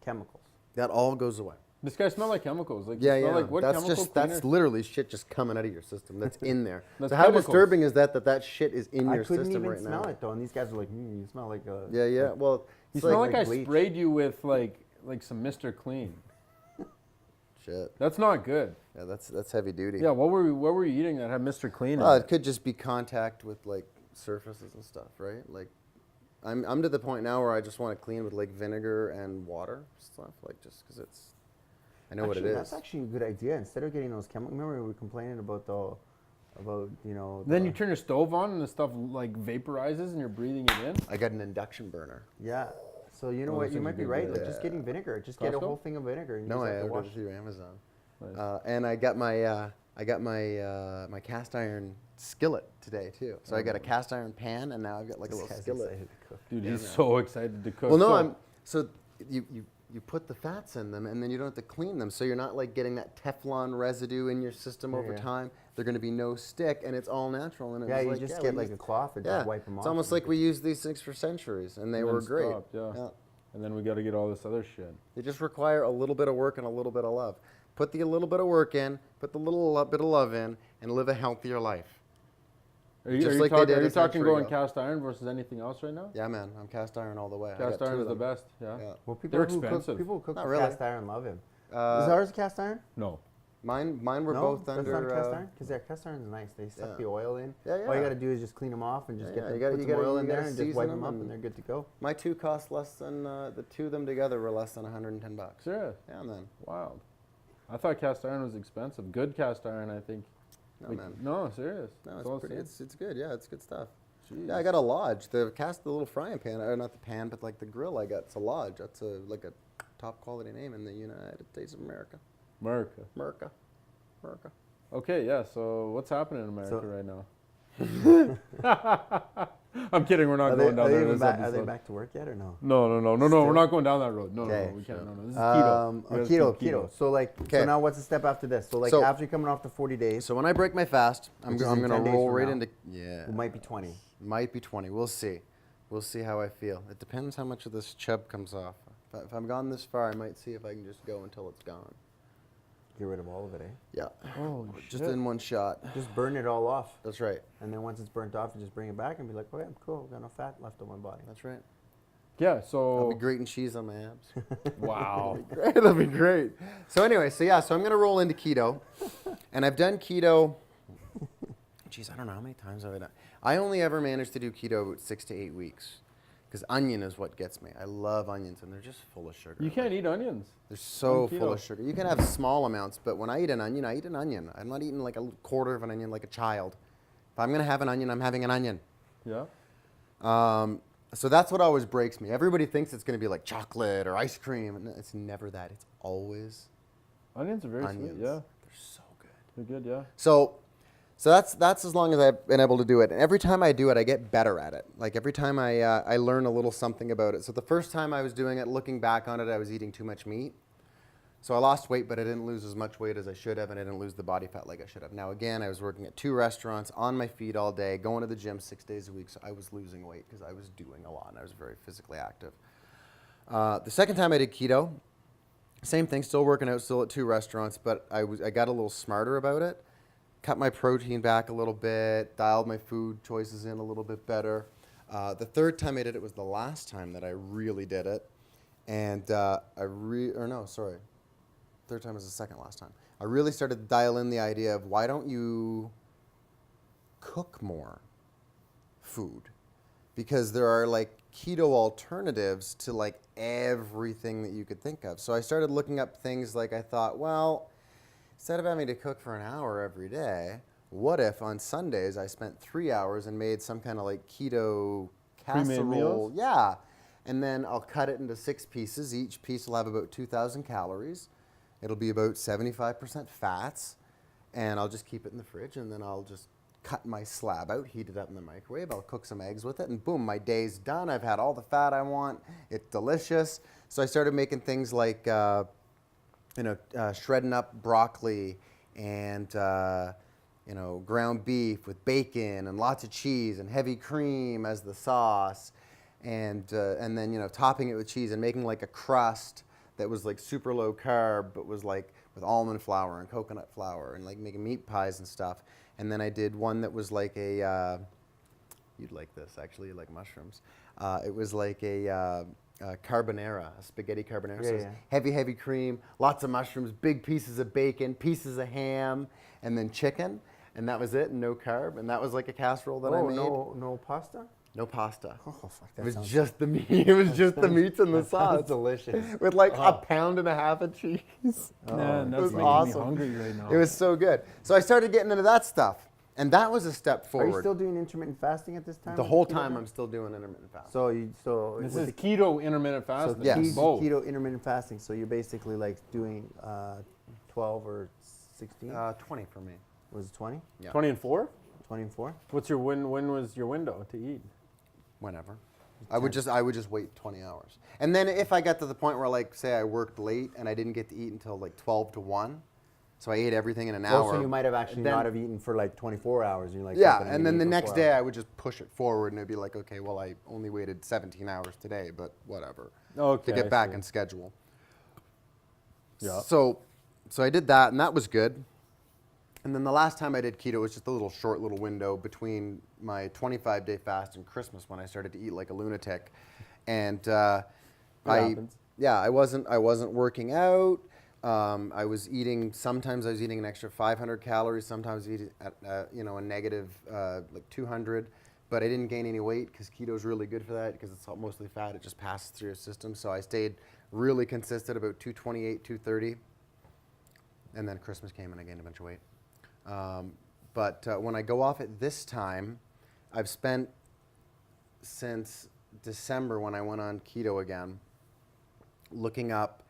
chemicals. That all goes away. This guy smelled like chemicals. Like, Yeah, you smell yeah. like what that's chemical that's cleaner? literally shit just coming out of your system. That's in there. That's So how chemicals. disturbing is that shit is in I your couldn't system even right smell now? it though, and these guys were like, "You smell like a." Yeah, yeah. Well, You it's smell like, like I bleach. sprayed you with like some Mr. Clean. shit. That's not good. Yeah, that's heavy duty. Yeah, what were you eating that had Mr. Clean Well, in it it? could just be contact with like surfaces and stuff, right? Like, I'm to the point now where I just want to clean with like vinegar and water stuff, like just because it's. I know what it is. That's actually a good idea. Instead of getting those chemicals, remember we were complaining about Then you turn your stove on and the stuff like vaporizes and you're breathing it in. I got an induction burner. Yeah. So you know Oh, what? that's You a might be good right. idea. Like just getting vinegar. Just get a Costco? whole thing of vinegar. And you No, just I have to ordered wash it through Amazon. Nice. And I got my my cast iron skillet today too. So I got a cast iron pan, and now I've got like a This little guy's skillet. excited to cook. Dude, Yeah, he's man. so excited to cook. Well, no, So- so you put the fats in them, and then you don't have to clean them. So you're not like getting that Teflon residue in your system over yeah. time. They're going to be no stick, and it's all natural. And it Yeah, was you like, just we get like used- a cloth and yeah, just wipe them off. it's almost and like just- we used these things for centuries, and they And were then great. stopped, yeah. And then we got to get all this other shit. They just require a little bit of work and a little bit of love. Put the little bit of work in, put the little bit of love in, and live a healthier life. Are you, Just are you, like they talk- did are you a talking century going ago. cast iron versus anything else right now? Yeah, man, I'm cast iron all the way. I Cast got two iron is of the them. best, yeah. Yeah. Well, people They're who expensive. People who cook Not with really. cast iron love him. Uh, Is ours cast iron? No. Mine were No, both that's under. not cast iron because their cast iron is nice. They suck yeah. the oil in. Yeah, All you yeah. got to do is just clean them off and just Yeah, get yeah, them, you gotta- put you some gotta- oil you in there gotta and just season wipe them them up and- and they're good to go. My two cost less than the two of them together were less than $110. Serious? Yeah, man. Wild. I thought cast iron was expensive. Good cast iron, I think. No, Like, man. No, serious. No, That's all it's pretty. saying. It's good. Yeah, it's good stuff. Jeez. Yeah, I got a Lodge. The little frying pan, or not the pan, but like the grill I got. It's a Lodge. That's like a top quality name in the United States of America. America. America. America. Okay, yeah, so what's happening in America So- right now? I'm kidding, we're not going down there. This Are they episode. back to work yet or no? No, we're Still? not going down that road. No, Okay, no, we can't. sure. No, this is keto. We gotta Keto, keep keto. So like, Okay. so now what's the step after this? So like So- after you're coming off the 40 days, So when I break my fast, I'm Which is going in to 10 days roll from right now. into it might be 20. Might be 20. We'll see. We'll see how I feel. It depends how much of this chub comes off. If I'm gone this far, I might see if I can just go until it's gone. Get rid of all of it, eh? Yeah. Holy Just shit. in one shot. Just burn it all off. That's right. And then once it's burnt off, you just bring it back and be like, okay, I'm cool. Got no fat left on my body. That's right. Yeah, I'll so be grating cheese on my abs. wow. Great. That'll be great. So anyway, so I'm going to roll into keto. And I've done keto. Geez, I don't know how many times have I done. I only ever managed to do keto about 6 to 8 weeks. because onion is what gets me. I love onions, and they're just full of sugar. You can't eat onions. They're so on full keto. of sugar. You can have small amounts, but when I eat an onion, I eat an onion. I'm not eating like a quarter of an onion like a child. If I'm going to have an onion, I'm having an onion. Yeah. So that's what always breaks me. Everybody thinks it's going to be like chocolate or ice cream, and it's never that. It's always Onions are very onions. sweet. Yeah. They're so good. They're good. Yeah. So that's as long as I've been able to do it. And every time I do it, I get better at it. Like every time I learn a little something about it. So the first time I was doing it, looking back on it, I was eating too much meat. So I lost weight, but I didn't lose as much weight as I should have, and I didn't lose the body fat like I should have. Now again, I was working at 2 restaurants, on my feet all day, going to the gym 6 days a week, so I was losing weight because I was doing a lot, and I was very physically active. The second time I did keto, same thing, still working out, still at 2 restaurants, but I got a little smarter about it, cut my protein back a little bit, dialed my food choices in a little bit better. The third time I did it was the last time that I really did it, and third time was the second last time. I really started to dial in the idea of why don't you cook more food? Because there are like keto alternatives to like everything that you could think of. So I started looking up things like I thought, well, instead of having to cook for an hour every day, what if on Sundays I spent 3 hours and made some kind of like keto Pre-made casserole? meals? Yeah. And then I'll cut it into 6 pieces. Each piece will have about 2,000 calories. It'll be about 75% fats, and I'll just keep it in the fridge, and then I'll just cut my slab out, heat it up in the microwave. I'll cook some eggs with it, and boom, my day's done. I've had all the fat I want. It's delicious. So I started making things like, shredding up broccoli and, ground beef with bacon and lots of cheese and heavy cream as the sauce, and then, topping it with cheese and making like a crust that was like super low carb, but was like with almond flour and coconut flour, and like making meat pies and stuff. And then I did one that was like you'd like this actually, you like mushrooms. It was like a carbonara, a spaghetti carbonara. Yeah, So it's yeah. heavy cream, lots of mushrooms, big pieces of bacon, pieces of ham, and then chicken. And that was it, and no carb. And that was like a casserole that I made. No pasta? No pasta. Oh, fuck, It was just the meat. It was just the meats and the That sounds sauce. delicious. With like a pound and a half of cheese. Man, it that's was making awesome. me hungry right now. It was so good. So I started getting into that stuff. And that was a step Are forward. you still doing intermittent fasting at this time? The with whole keto time diet? I'm still doing intermittent fasting. This with is keto intermittent so fasting. Yes. Both. keto intermittent fasting. So you're basically like doing 12 or 16? 20 for me. Was it 20? Yeah. 20 and 4? 20 and 4? What's your when was your window to eat? Whenever. I would just wait 20 hours. And then if I got to the point where, like, say I worked late and I didn't get to eat until like 12 to 1, so I ate everything in an hour. Oh, so you might have actually then- not have eaten for like 24 hours. You're like, Yeah, "Fuck it, I'm and gonna then eat the for next 4 day I hours." would just push it forward, and it'd be like, okay, well, I only waited 17 hours today, but whatever. Okay. To get I back see. in schedule. Yeah. So I did that, and that was good. And then the last time I did keto was just a little short little window between my 25-day fast and Christmas when I started to eat like a lunatic. And happens. I wasn't working out. I was eating. Sometimes I was eating an extra 500 calories. Sometimes I was eating at a negative like 200. But I didn't gain any weight because keto is really good for that because it's all mostly fat. It just passes through your system. So I stayed really consistent, about 228, 230. And then Christmas came and I gained a bunch of weight. But when I go off it this time, I've spent since December when I went on keto again, looking up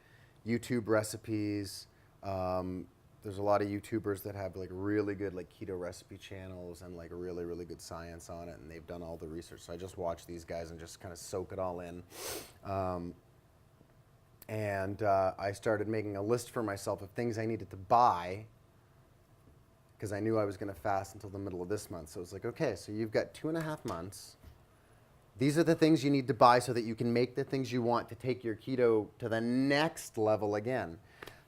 YouTube recipes. There's a lot of YouTubers that have like really good like keto recipe channels and like really, really good science on it, and they've done all the research. So I just watch these guys and just kind of soak it all in. I started making a list for myself of things I needed to buy because I knew I was going to fast until the middle of this month. So it was like, okay, so you've got 2.5 months. These are the things you need to buy so that you can make the things you want to take your keto to the next level again.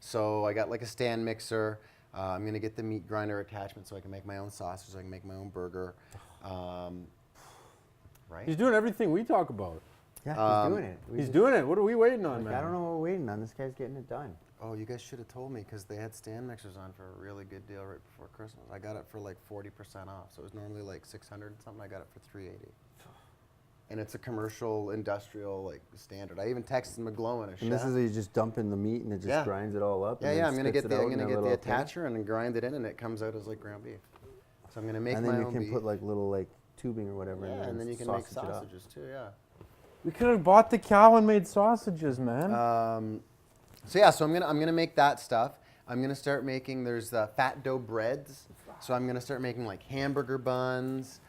So I got like a stand mixer. I'm going to get the meat grinder attachment so I can make my own sausage, so I can make my own burger. Right? He's doing everything we talk about. Yeah, he's doing it. He's doing it. What are we waiting on, Like, man? I don't know what we're waiting on. This guy's getting it done. Oh, you guys should have told me because they had stand mixers on for a really good deal right before Christmas. I got it for like 40% off. So it was normally like 600 and something. I got it for 380. and it's a commercial, industrial like standard. I even texted McGlowan, a chef. And this is you just dump in the meat and it just grinds it all up. Yeah, and yeah. then I'm gonna spits get it the out in a little thing. attacher and then grind it in, and it comes out as like ground beef. So I'm gonna make And my then you own can beef. put like little like tubing or whatever. in Yeah, there and then you can make sausage it up. sausages too. Yeah. We could have bought the cow and made sausages, man. So yeah, so I'm gonna make that stuff. I'm gonna start making. There's fat dough breads. So I'm gonna start making like hamburger buns,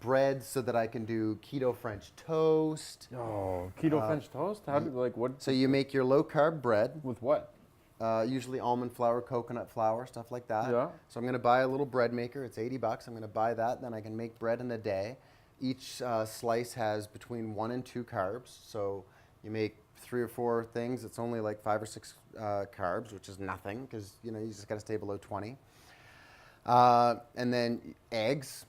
breads, so that I can do keto French toast. Oh, keto French toast? How do like what? So you make your low carb bread, With what? usually almond flour, coconut flour, stuff like that. Yeah. So I'm gonna buy a little bread maker. It's $80. I'm gonna buy that. Then I can make bread in a day. Each slice has between 1 and 2 carbs. So you make 3 or 4 things. It's only like 5 or 6 carbs, which is nothing because you just gotta stay below 20. And then eggs.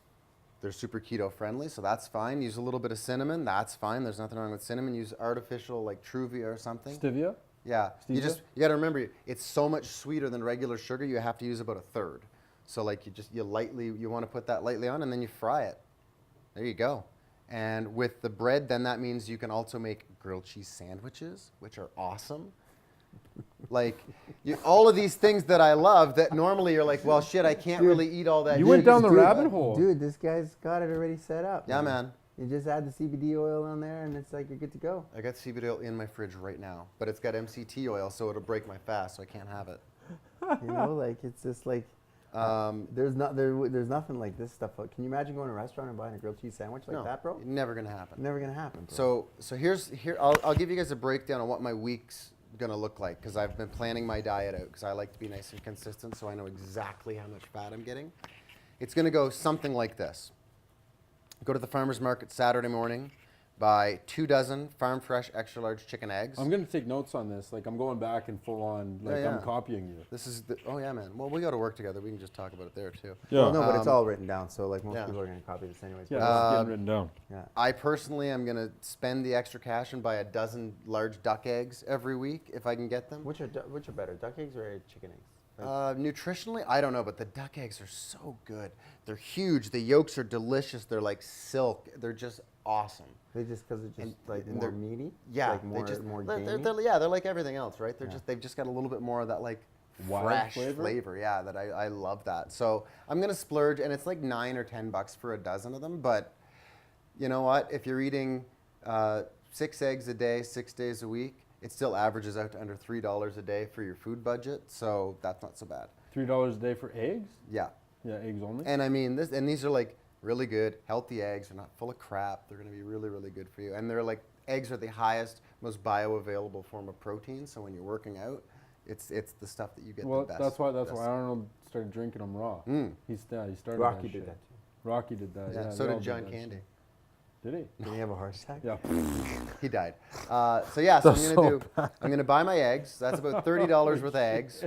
They're super keto friendly, so that's fine. Use a little bit of cinnamon. That's fine. There's nothing wrong with cinnamon. Use artificial like Truvia or something. Stevia? Yeah, you Stevia? got to remember, it's so much sweeter than regular sugar. You have to use about 1/3. So like you want to put that lightly on, and then you fry it. There you go. And with the bread, then that means you can also make grilled cheese sandwiches, which are awesome. Like all of these things that I love that normally you're like, well, shit, I can't really eat all that. You went down the Dude, rabbit hole. Dude, this guy's got it already set up. Yeah, man. You just add the CBD oil on there and it's like you're good to go. I got CBD oil in my fridge right now, but it's got MCT oil, so it'll break my fast, so I can't have it. You know, like it's just like there's nothing like this stuff. Can you imagine going to a restaurant and buying a grilled cheese sandwich like No, that, bro? never gonna happen. Never gonna happen. Bro. So here I'll give you guys a breakdown on what my week's gonna look like because I've been planning my diet out because I like to be nice and consistent, so I know exactly how much fat I'm getting. It's gonna go something like this. Go to the farmer's market Saturday morning, buy 2 dozen farm fresh extra large chicken eggs. I'm gonna take notes on this. Like I'm going back and full on. Like Yeah, I'm yeah. copying you. This is oh yeah, man. Well, we got to work together. We can just talk about it there too. Well, no, but it's all written down, so like most yeah. people are gonna copy this anyways. Yeah, but- this is getting written down. yeah. I personally am gonna spend the extra cash and buy a dozen large duck eggs every week if I can get them. Which are better, duck eggs or chicken eggs? Nutritionally, I don't know, but the duck eggs are so good. They're huge. The yolks are delicious. They're like silk. They're just awesome. They just because it's just like and more they're- meaty. Yeah, like more gamey. they're like everything else, right? Yeah. They've just got a little bit more of that like Wild fresh flavor? flavor. Yeah, that I love that. So I'm gonna splurge, and it's like $9 or $10 for a dozen of them. But you know what? If you're eating 6 eggs a day, 6 days a week, it still averages out to under $3 a day for your food budget. So that's not so bad. $3 a day for eggs? Yeah. Yeah, eggs only. And I mean, these are like really good, healthy eggs. They're not full of crap. They're going to be really, really good for you. And they're like, eggs are the highest, most bioavailable form of protein. So when you're working out, it's the stuff that you get Well, the best. that's why best. Arnold started drinking them raw. Mm. He started. Rocky that did shit. that too. Rocky did that. Yeah, Yeah. so they all did John that Candy. shit. Did he? Did he have a heart attack? Yeah. He died. So yeah, so That's I'm gonna buy my eggs. That's about $30 worth of eggs.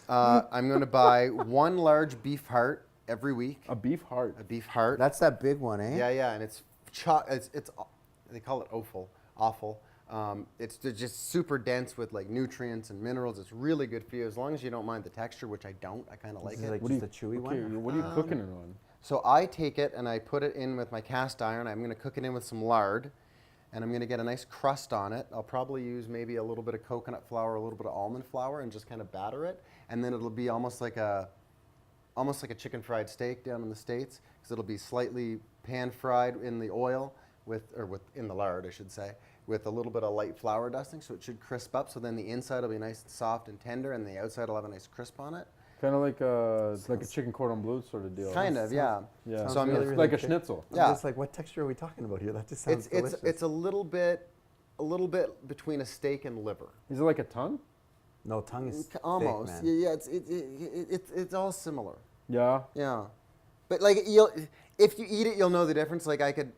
I'm gonna buy 1 large beef heart every week. A beef heart. A beef heart. That's that big one, eh? Yeah, and it's they call it offal. It's just super dense with like nutrients and minerals. It's really good for you as long as you don't mind the texture, which I don't. I kind of like This is it. like What do just you, a chewy okay, one. What are you cooking it on? So I take it and I put it in with my cast iron. I'm going to cook it in with some lard, and I'm going to get a nice crust on it. I'll probably use maybe a little bit of coconut flour, a little bit of almond flour, and just kind of batter it. And then it'll be almost like a chicken fried steak down in the States, because it'll be slightly pan fried in the oil in the lard, I should say, with a little bit of light flour dusting, so it should crisp up. So then the inside will be nice and soft and tender, and the outside will have a nice crisp on it. Kind of like a chicken cordon bleu sort of deal. Kind of, yeah. Yeah. Sounds So I'm really, gonna- really like a good. schnitzel. I'm Yeah. just like, what texture are we talking about here? That just sounds delicious. It's a little bit between a steak and liver. Is it like a tongue? No, tongue is thick, Almost. man. Yeah, it's all similar. Yeah. Yeah, but like if you eat it, you'll know the difference. Like I could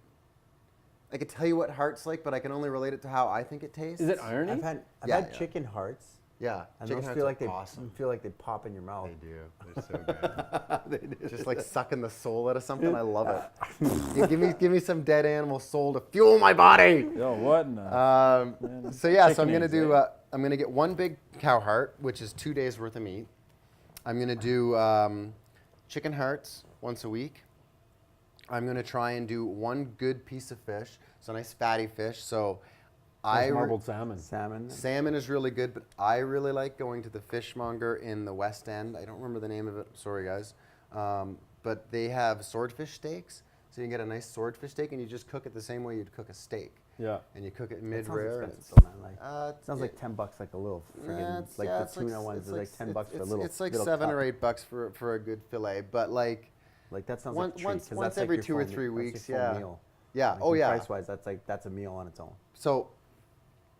tell you what heart's like, but I can only relate it to how I think it tastes. Is it irony? I've had Yeah. chicken hearts, Yeah, and chicken those hearts feel are like awesome. they pop in your mouth. They do. They're so good. They do. Just like sucking the soul out of something. I love it. give me some dead animal soul to fuel my body. Yo, what? In the, So yeah, so Chicken I'm gonna eggs, do. eh? I'm gonna get 1 big cow heart, which is 2 days worth of meat. I'm gonna do chicken hearts once a week. I'm gonna try and do 1 good piece of fish. It's a nice fatty fish. So Nice marbled salmon. Salmon is really good, but I really like going to the fishmonger in the West End. I don't remember the name of it. Sorry, guys. But they have swordfish steaks. So you can get a nice swordfish steak, and you just cook it the same way you'd cook a steak. Yeah. And you cook it That mid-rare. sounds expensive, though, man. Like, It sounds like $10 like a little friggin', it's- like yeah, the it's tuna ones are like $10 for a little. It's like little $7 cup. or $8 for a good fillet, but like Like that sounds once like a treat, 'cause once that's like every your 2 or full 3 that's your weeks, full yeah. meal. Yeah. Like, Oh yeah. Price wise, that's a meal on its own. So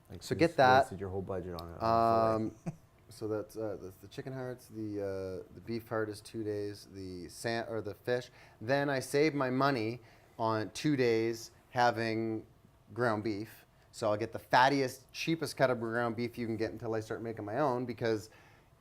Like, So you get just that. wasted your whole budget on it. on a fillet. so that's the chicken hearts, the beef heart is 2 days, the fish. Then I save my money on 2 days having ground beef. So I'll get the fattiest, cheapest cut of ground beef you can get until I start making my own, because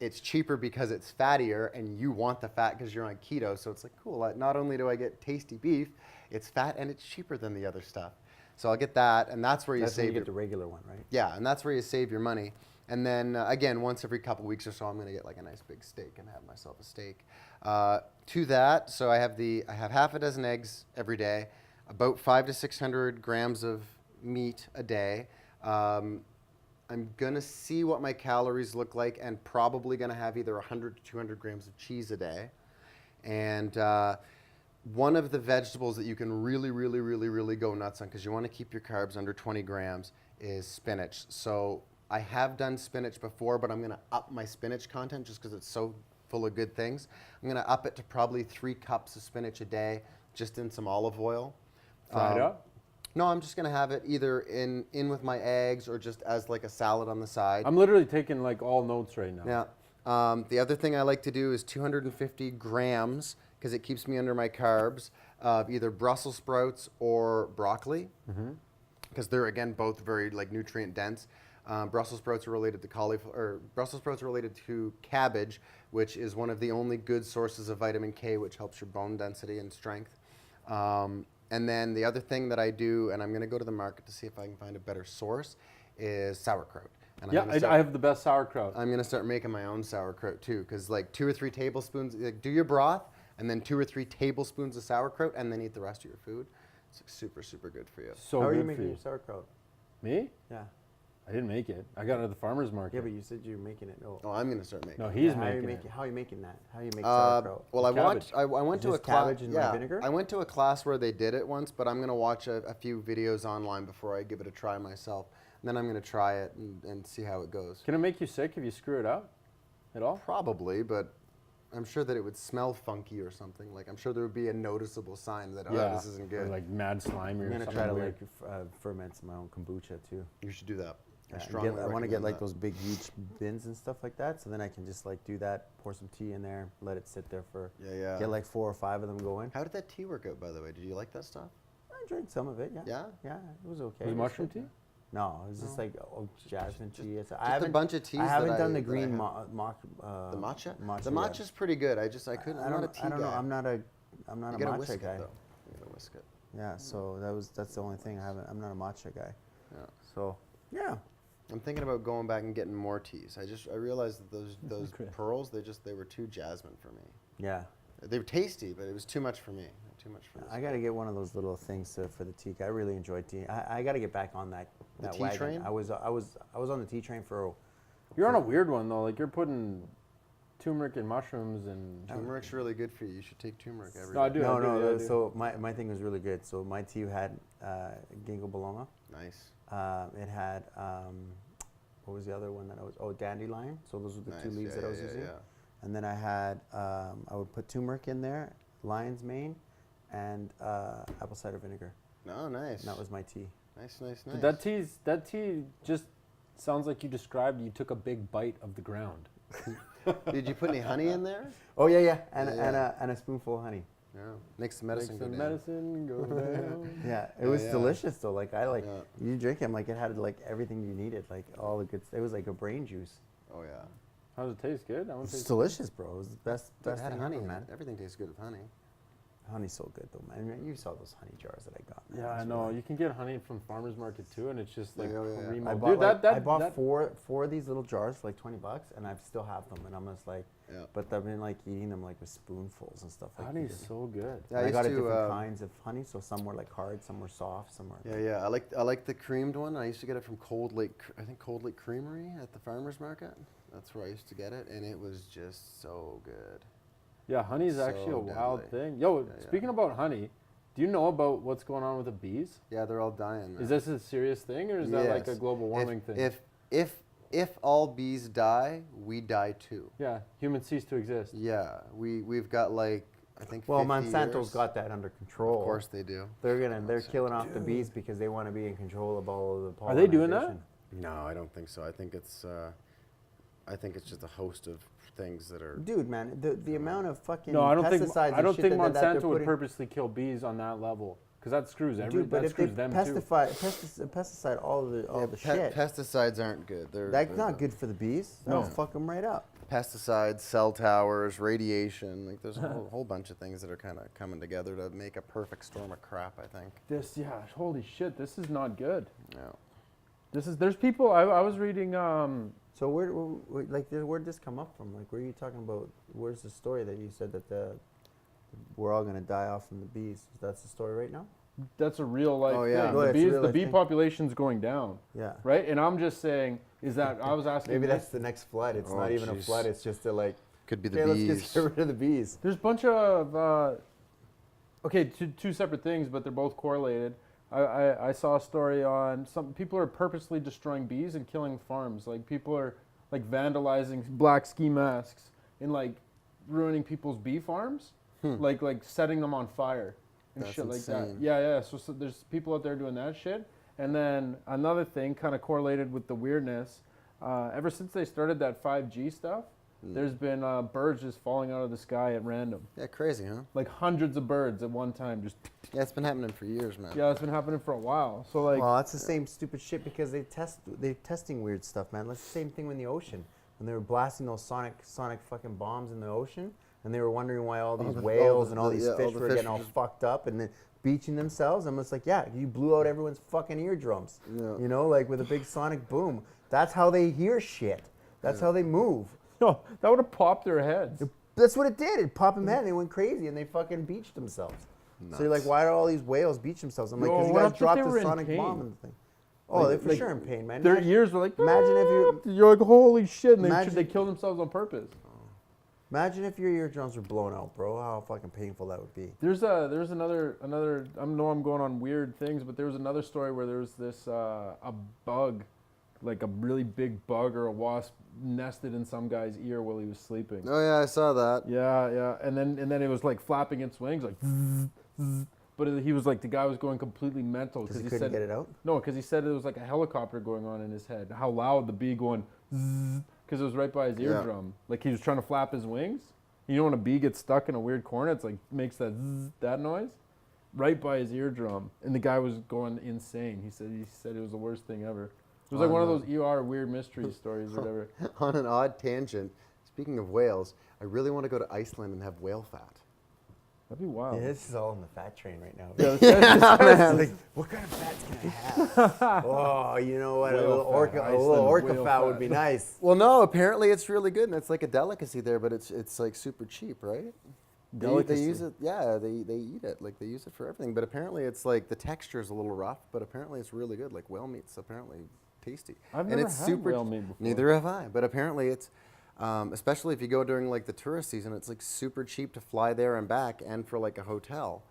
it's cheaper because it's fattier, and you want the fat because you're on keto. So it's like, cool, not only do I get tasty beef, it's fat and it's cheaper than the other stuff. So I'll get that, and that's where you That's when save you get the regular one, right? yeah, and that's where you save your money. And then again, once every couple weeks or so, I'm gonna get like a nice big steak and have myself a steak. To that, so I have half a dozen eggs every day, about 500 to 600 grams of meat a day. I'm gonna see what my calories look like, and probably gonna have either 100 to 200 grams of cheese a day. And one of the vegetables that you can really go nuts on, because you want to keep your carbs under 20 grams, is spinach. So I have done spinach before, but I'm going to up my spinach content just because it's so full of good things. I'm going to up it to probably 3 cups of spinach a day, just in some olive oil. Fried up? No, I'm just going to have it either in with my eggs or just as like a salad on the side. I'm literally taking like all notes right now. Yeah. The other thing I like to do is 250 grams, because it keeps me under my carbs, of either Brussels sprouts or broccoli, because they're, again, both very like nutrient dense. Brussels sprouts are related to Brussels sprouts are related to cabbage, which is one of the only good sources of vitamin K, which helps your bone density and strength. And then the other thing that I do, and I'm going to go to the market to see if I can find a better source, is sauerkraut. And Yeah, I have the best sauerkraut. I'm going to start making my own sauerkraut too, because like 2 or 3 tablespoons, like, do your broth, and then 2 or 3 tablespoons of sauerkraut, and then eat the rest of your food. It's like super good for you. So How are good you for making you. your sauerkraut? Me? Yeah. I didn't make it. I got it at the farmer's market. Yeah, but you said you're making it. No. Oh, I'm going to start making No, it. he's how are you making it. How are you making that? How do you make sauerkraut? Well, I went Is to a this class. cabbage and Yeah, vinegar? I went to a class where they did it once, but I'm going to watch a few videos online before I give it a try myself. And then I'm going to try it and see how it goes. Can it make you sick if you screw it up at all? Probably, but I'm sure that it would smell funky or something. Like, I'm sure there would be a noticeable sign that, this isn't Or good. like mad slimy or I'm gonna something try to weird. ferment some of my own kombucha too. You should do that. Yeah, and strongly I want to get recommend like that. those big huge bins and stuff like that, so then I can just like do that, pour some tea in there, let it sit there for Yeah. get like 4 or 5 of them going. How did that tea work out, by the way? Did you like that stuff? I drank some of it. Yeah. Yeah? Yeah, it was okay. Was it It mushroom good. tea? No, it was just like jasmine tea. It's, just a bunch of teas I haven't that done I- the that I green have. the The matcha? matcha The yet. matcha's pretty good. I'm not a tea I don't guy. know. I'm not a You gotta whisk matcha it, guy. though. You gotta whisk it. Yeah, so that's the only thing I haven't. I'm not a matcha guy. Yeah. So yeah. I'm thinking about going back and getting more teas. I realized that those Okay. pearls, they were too jasmine for me. Yeah. They were tasty, but it was too much for me. Too much for me. I got to get one of those little things for the tea. I really enjoy tea. I got to get back on that tea wagon. train? I was on the tea train for. You're on a weird one though. Like you're putting turmeric and mushrooms and. Turmeric's really good for you. You should take turmeric every day. No, I do. No. I do. So my thing was really good. So my tea had ginkgo biloba. Nice. It had what was the other one that I was? Oh, dandelion. So those were the 2 Nice. leaves Yeah, that I was yeah, using. yeah. And then I had I would put turmeric in there, lion's mane, and apple cider vinegar. No, nice. And that was my tea. Nice. But that tea just sounds like you described. You took a big bite of the ground. Did you put any honey in there? Oh yeah. And Yeah. and a spoonful of honey. Yeah. Makes the medicine Makes go the down. medicine go down. Yeah, it Yeah, was yeah. delicious though. Like Yeah. you drink it, like it had like everything you needed, like all the good. It was like a brain juice. Oh yeah. How does it taste? Good. I want to It's taste. delicious, bro. It was the best It had thing honey ever, in man. it. Everything tastes good with honey. Honey's so good though, man. You saw those honey jars that I got. Man. Yeah, I It's know. really- You can get honey from farmers market too, and it's just like primo. I bought, Dude, like, that I bought that- four of these little jars for like $20, and I still have them. And I'm just like, Yeah. but I've been like eating them like with spoonfuls and stuff like that. honey's so good. Yeah, I used got to, different kinds of honey, so some were like hard, some were soft, some were. Yeah. I like the creamed one. I used to get it from Cold Lake Creamery at the farmers market. That's where I used to get it, and it was just so good. Yeah, honey's So actually a wild deadly. thing. Yo, Yeah. speaking about honey, do you know about what's going on with the bees? Yeah, they're all dying. Man. Is this a serious thing, or is that like a Yes. global warming thing? If all bees die, we die too. Yeah, humans cease to exist. Yeah, we've got like I think. Well, 50 Monsanto's years. got that under control. Of course they do. They're killing off the bees because they want to be in control of all of the pollination. Are they doing that? No, I don't think so. I think it's just a host of things that are. Dude, man, the amount of fucking No, I don't think pesticides I don't and shit think that they're Monsanto would putting- purposely kill bees on that level, because that screws Dude, but that if they screws them too. pesticide all the Yeah, shit, Pesticides aren't good. that's not good for the bees. No. That'll fuck them right up. Pesticides, cell towers, radiation. Like there's a whole bunch of things that are kind of coming together to make a perfect storm of crap. I think. Holy shit, this is not good. Yeah. There's people. I was reading. So where'd this come up from? Like, where are you talking about? Where's the story that you said that we're all gonna die off from the bees? That's the story right now. That's a real life Oh, yeah. thing. Oh, The it's a bees, real the life bee thing. population's going down, Yeah. right? And I'm just saying, is that I was asking. Maybe that's the next flood. It's Oh, not even a jeez. flood. It's just like, Could be the okay, let's bees. just get rid of the bees. There's a bunch of two separate things, but they're both correlated. I saw a story on some people are purposely destroying bees and killing farms. Like people are like vandalizing black ski masks and like ruining people's bee farms, like setting them on fire and That's shit like that. insane. Yeah. So there's people out there doing that shit. And then another thing, kind of correlated with the weirdness. Ever since they started that 5G stuff, there's been birds just falling out of the sky at random. Yeah, crazy, huh? Like hundreds of birds at one time. Just Yeah, it's been happening for years, man. yeah, it's been happening for a while. So like, Well, that's the same stupid shit because they're testing weird stuff, man. That's the same thing in the ocean when they were blasting those sonic fucking bombs in the ocean, and they were wondering why all these whales and all these fish were getting all fucked up and then beaching themselves. I'm just like, yeah, you blew out everyone's fucking eardrums. Yeah. You know, like with a big sonic boom. That's how they hear shit. That's how they move. no, that would have popped their heads. That's what it did. It popped them head and they went crazy and they fucking beached themselves. So you're like, why do all these whales beach themselves? I'm like, Yo, because you what guys if they dropped were a in sonic pain? bomb in the thing. Oh, they're for sure in pain, man. Their Imagine- ears were like, imagine if you're like, holy shit, and Imagine- they killed themselves on purpose. Imagine if your eardrums were blown out, bro. How fucking painful that would be. There's another. I know I'm going on weird things, but there was another story where there was this a bug, like a really big bug or a wasp, nested in some guy's ear while he was sleeping. Oh yeah, I saw that. Yeah, and then it was like flapping its wings, like. But he was like the guy was going completely mental Because he he couldn't said get it out? no, because he said it was like a helicopter going on in his head. How loud the bee going, because it was right by his eardrum. Like he was trying to flap his wings. You know when a bee gets stuck in a weird corner, it's like makes that noise, right by his eardrum. And the guy was going insane. He said it was the worst thing ever. It was like one of those ER weird mystery stories or whatever. On an odd tangent, speaking of whales, I really want to go to Iceland and have whale fat. That'd be wild. Yeah, this is all in the fat train right now. Yeah, Like, what kind of fats can I have? Oh, you know what? A Whale little fat, orca, a Iceland little orca whale fat would fat. be nice. Well, no, apparently it's really good and it's like a delicacy there, but it's like super cheap, right? They Delicacy. use it, yeah. They eat it, like they use it for everything. But apparently it's like the texture is a little rough, but apparently it's really good. Like whale meat's apparently tasty. I've and never it's had super, whale meat before. Neither have I. But apparently it's, especially if you go during like the tourist season, it's like super cheap to fly there and back, and for like a hotel.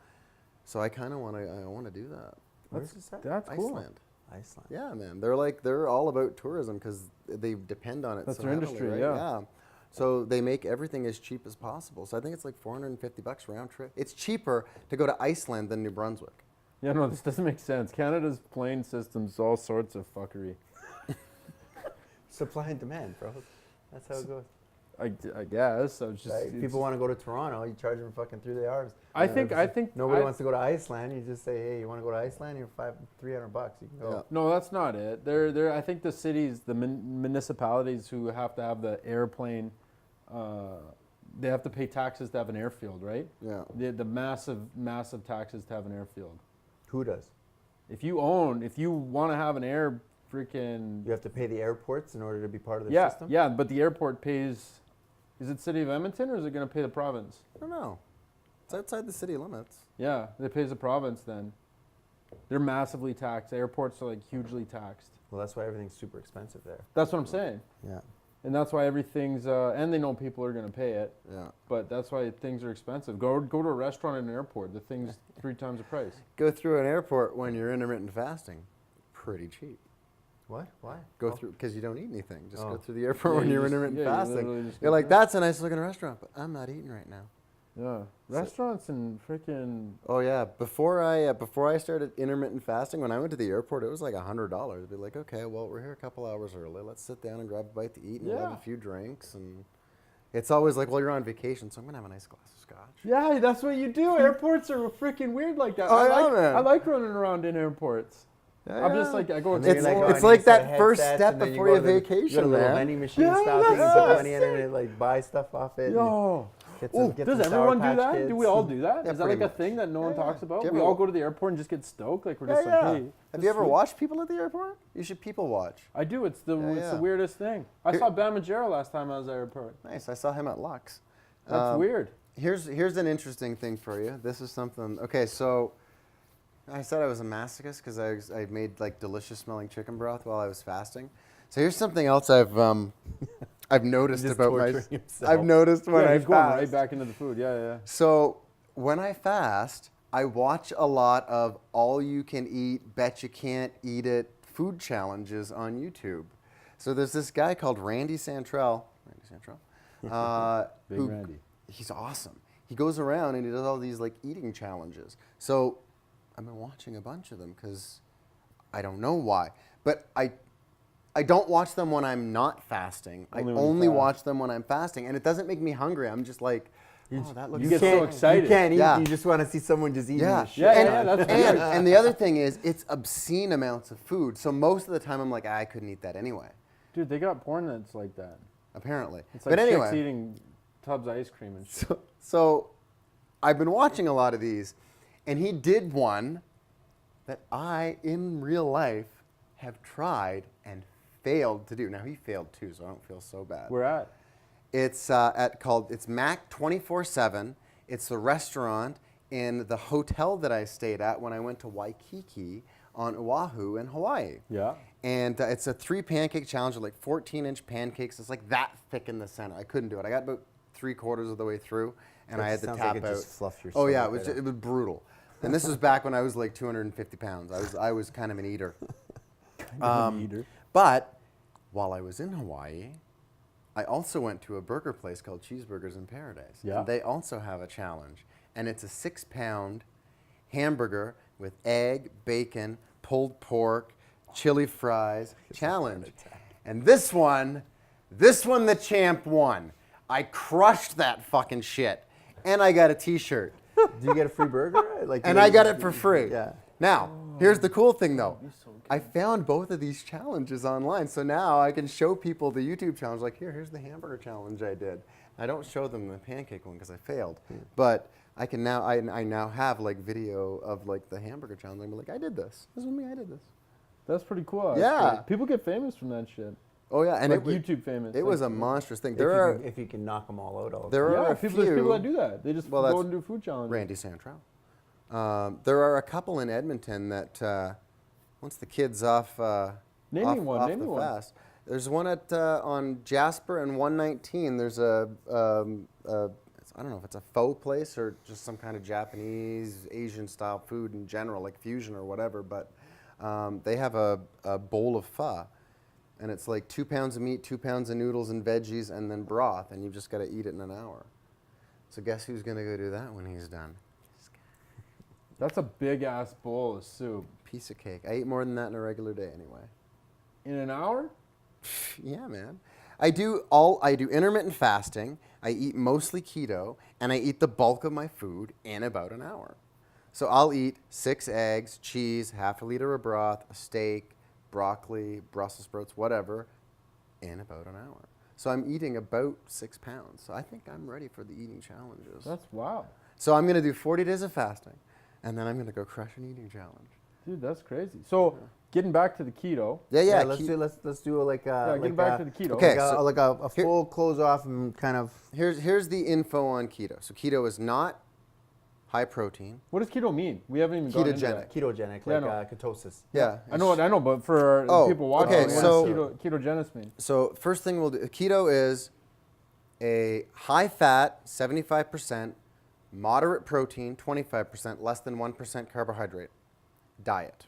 So I kind of want to do that. Where's this at? That's cool. Iceland. Iceland. Yeah, man. They're all about tourism because they depend on it. That's so their heavily, industry, right? yeah. So they make everything as cheap as possible. So I think it's like $450 round trip. It's cheaper to go to Iceland than New Brunswick. Yeah, no, this doesn't make sense. Canada's plane system's all sorts of fuckery. Supply and demand, bro. That's how it goes. I guess. So it's just Like, it's- people want to go to Toronto, you charge them fucking through the hours. I think Nobody I- wants to go to Iceland. You just say, hey, you want to go to Iceland? You're $300. You can go. Yeah. No, that's not it. I think the cities, the municipalities who have to have the airplane they have to pay taxes to have an airfield, right? Yeah. The massive taxes to have an airfield. Who does? If you want to have an air freaking You have to pay the airports in order to be part of the yeah, system? yeah, but the airport pays. Is it City of Edmonton or is it going to pay the province? I don't know. It's outside the city limits. Yeah, it pays the province then. They're massively taxed. Airports are like hugely taxed. Well, that's why everything's super expensive there. That's what I'm saying. Yeah. And that's why everything's, and they know people are going to pay it, Yeah. but that's why things are expensive. Go to a restaurant at an airport, the thing's 3 times the price. Go through an airport when you're intermittent fasting. Pretty cheap. What? Why? Go through, because you don't eat anything. Just go Oh. through the airport Yeah, when you you're just- intermittent yeah, you literally fasting. just You're go like, through. that's a nice looking restaurant, but I'm not eating right now. Yeah, restaurants and freaking, Oh yeah, before I started intermittent fasting, when I went to the airport, it was like $100. I'd be like, okay, well, we're here a couple hours early. Let's sit down and grab a bite to eat, and we'll have Yeah. a few drinks. And it's always like, well, you're on vacation, so I'm gonna have a nice glass of scotch. yeah, that's what you do. Airports are freaking weird like that. Oh, I yeah, like, man. I like running around in airports. I'm just like, I go And then explore. you're It's going, like you set that a first headset, step and then before go your to the- vacation, You got a little man. vending machine Yeah, stop. You that's put so money in it and like buy stuff off it. Yo. Get Ooh, get does some Sour everyone do Patch that? Kids. Do we all do that? Yeah, Is that pretty like a much. thing that no one Yeah, talks about? yeah. We all go to the airport and just get stoked? Like we're just like, hey. Have this you ever sweet. watched people at the airport? You should people watch. I do. It's the Yeah. weirdest thing. I Here- saw Bam Margera last time I was at the airport. Nice. I saw him at Lux. That's weird. Here's an interesting thing for you. This is something. Okay, so I said I was a masochist because I made like delicious smelling chicken broth while I was fasting. So here's something else I've noticed Just about my. torturing himself. I've noticed when Yeah, I he's going fast. right back into the food. Yeah, yeah. So when I fast, I watch a lot of all you can eat, bet you can't eat it food challenges on YouTube. So there's this guy called Randy Santrell. Big Randy. He's awesome. He goes around and he does all these like eating challenges. So I've been watching a bunch of them because I don't know why, but I don't watch them when I'm not fasting. Only I when you only fast. watch them when I'm fasting, and it doesn't make me hungry. I'm just like, oh, that looks. you get so so excited. You can't eat. Yeah. You just want to see someone just eating Yeah, the shit. Yeah, and, yeah, that's and, weird. and the other thing is, it's obscene amounts of food. So most of the time, I'm like, I couldn't eat that anyway. Dude, they got porn that's like that. Apparently, It's like but chicks anyway, eating Tubbs ice cream and shit. so I've been watching a lot of these, and he did one that I, in real life, have tried and failed to do. Now he failed too, so I don't feel so bad. We're at. It's it's Mac 24/7. It's the restaurant in the hotel that I stayed at when I went to Waikiki on Oahu in Hawaii. Yeah. And it's a 3 pancake challenge with like 14-inch pancakes. It's like that thick in the center. I couldn't do it. I got about 3/4 of the way through, and That I had to sounds tap like it out. just fluffed your Oh yeah, stomach right it was brutal. And this was back when I was like 250 pounds. I was kind of an eater. Eater. But while I was in Hawaii, I also went to a burger place called Cheeseburgers in Paradise. Yeah. And they also have a challenge. And it's a 6-pound hamburger with egg, bacon, pulled pork, chili fries challenge. And this one the champ won. I crushed that fucking shit. And I got a t-shirt. Do you get a free burger? Like, And I got it for free. Yeah. Now, here's the cool thing though. I found both of these challenges online, so now I can show people the YouTube challenge. Like, here's the hamburger challenge I did. I don't show them the pancake one because I failed, but I can now. I now have like video of like the hamburger challenge. I'm like, I did this. This was me. I did this. That's pretty cool. Yeah. actually. People get famous from that shit. Oh yeah, and Like it, YouTube famous. it was a like, monstrous thing. If There you are can- if you can knock them all out, all there Yeah, are a there's few. people that do that. They just Well, go that's and do food challenges. Randy Santrell. There are a couple in Edmonton that once the kids off Name off, me one, off name the me one. fast. There's one at on Jasper and 119. There's I don't know if it's a faux place or just some kind of Japanese Asian style food in general, like fusion or whatever. But they have a bowl of pho, and it's like 2 pounds of meat, 2 pounds of noodles and veggies, and then broth, and you've just got to eat it in an hour. So guess who's gonna go do that when he's done? That's a big ass bowl of soup. Piece of cake. I eat more than that in a regular day anyway. In an hour? Yeah, man. I do intermittent fasting. I eat mostly keto, and I eat the bulk of my food in about an hour. So I'll eat 6 eggs, cheese, half a liter of broth, a steak, broccoli, Brussels sprouts, whatever, in about an hour. So I'm eating about 6 pounds. So I think I'm ready for the eating challenges. That's wow. So I'm going to do 40 days of fasting, and then I'm going to go crush an eating challenge. Dude, that's crazy. So getting back to the keto. Yeah. Let's do like a Getting back to the keto. Okay. like a full close off and kind of. Here's the info on keto. So keto is not high protein. What does keto mean? We haven't even gone into that. Ketogenic, Yeah, like ketosis. Yeah. I know, but for people watching, okay, what so- does ketogenesis mean? So first thing we'll do, keto is a high fat, 75%, moderate protein, 25%, less than 1% carbohydrate diet.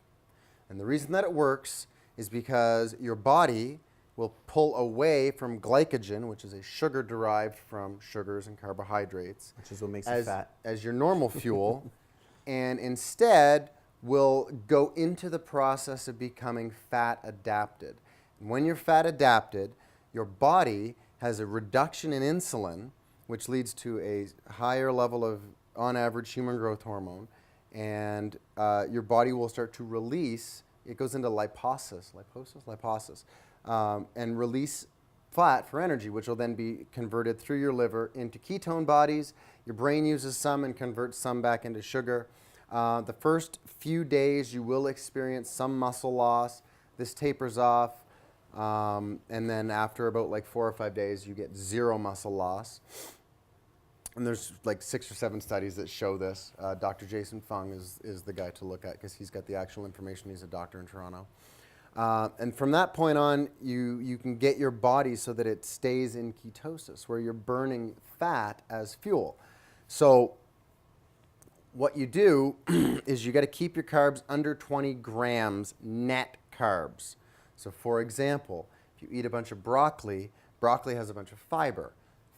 And the reason that it works is because your body will pull away from glycogen, which is a sugar derived from sugars and carbohydrates, Which is what makes you fat. as your normal fuel, and instead will go into the process of becoming fat adapted. And when you're fat adapted, your body has a reduction in insulin, which leads to a higher level of, on average, human growth hormone, and your body will start to release, it goes into lipolysis, and release fat for energy, which will then be converted through your liver into ketone bodies. Your brain uses some and converts some back into sugar. The first few days you will experience some muscle loss. This tapers off, and then after about like 4 or 5 days you get zero muscle loss. And there's like 6 or 7 studies that show this. Dr. Jason Fung is the guy to look at because he's got the actual information. He's a doctor in Toronto. And from that point on, you can get your body so that it stays in ketosis, where you're burning fat as fuel. So what you do is you got to keep your carbs under 20 grams net carbs. So for example, if you eat a bunch of broccoli, broccoli has a bunch of fiber.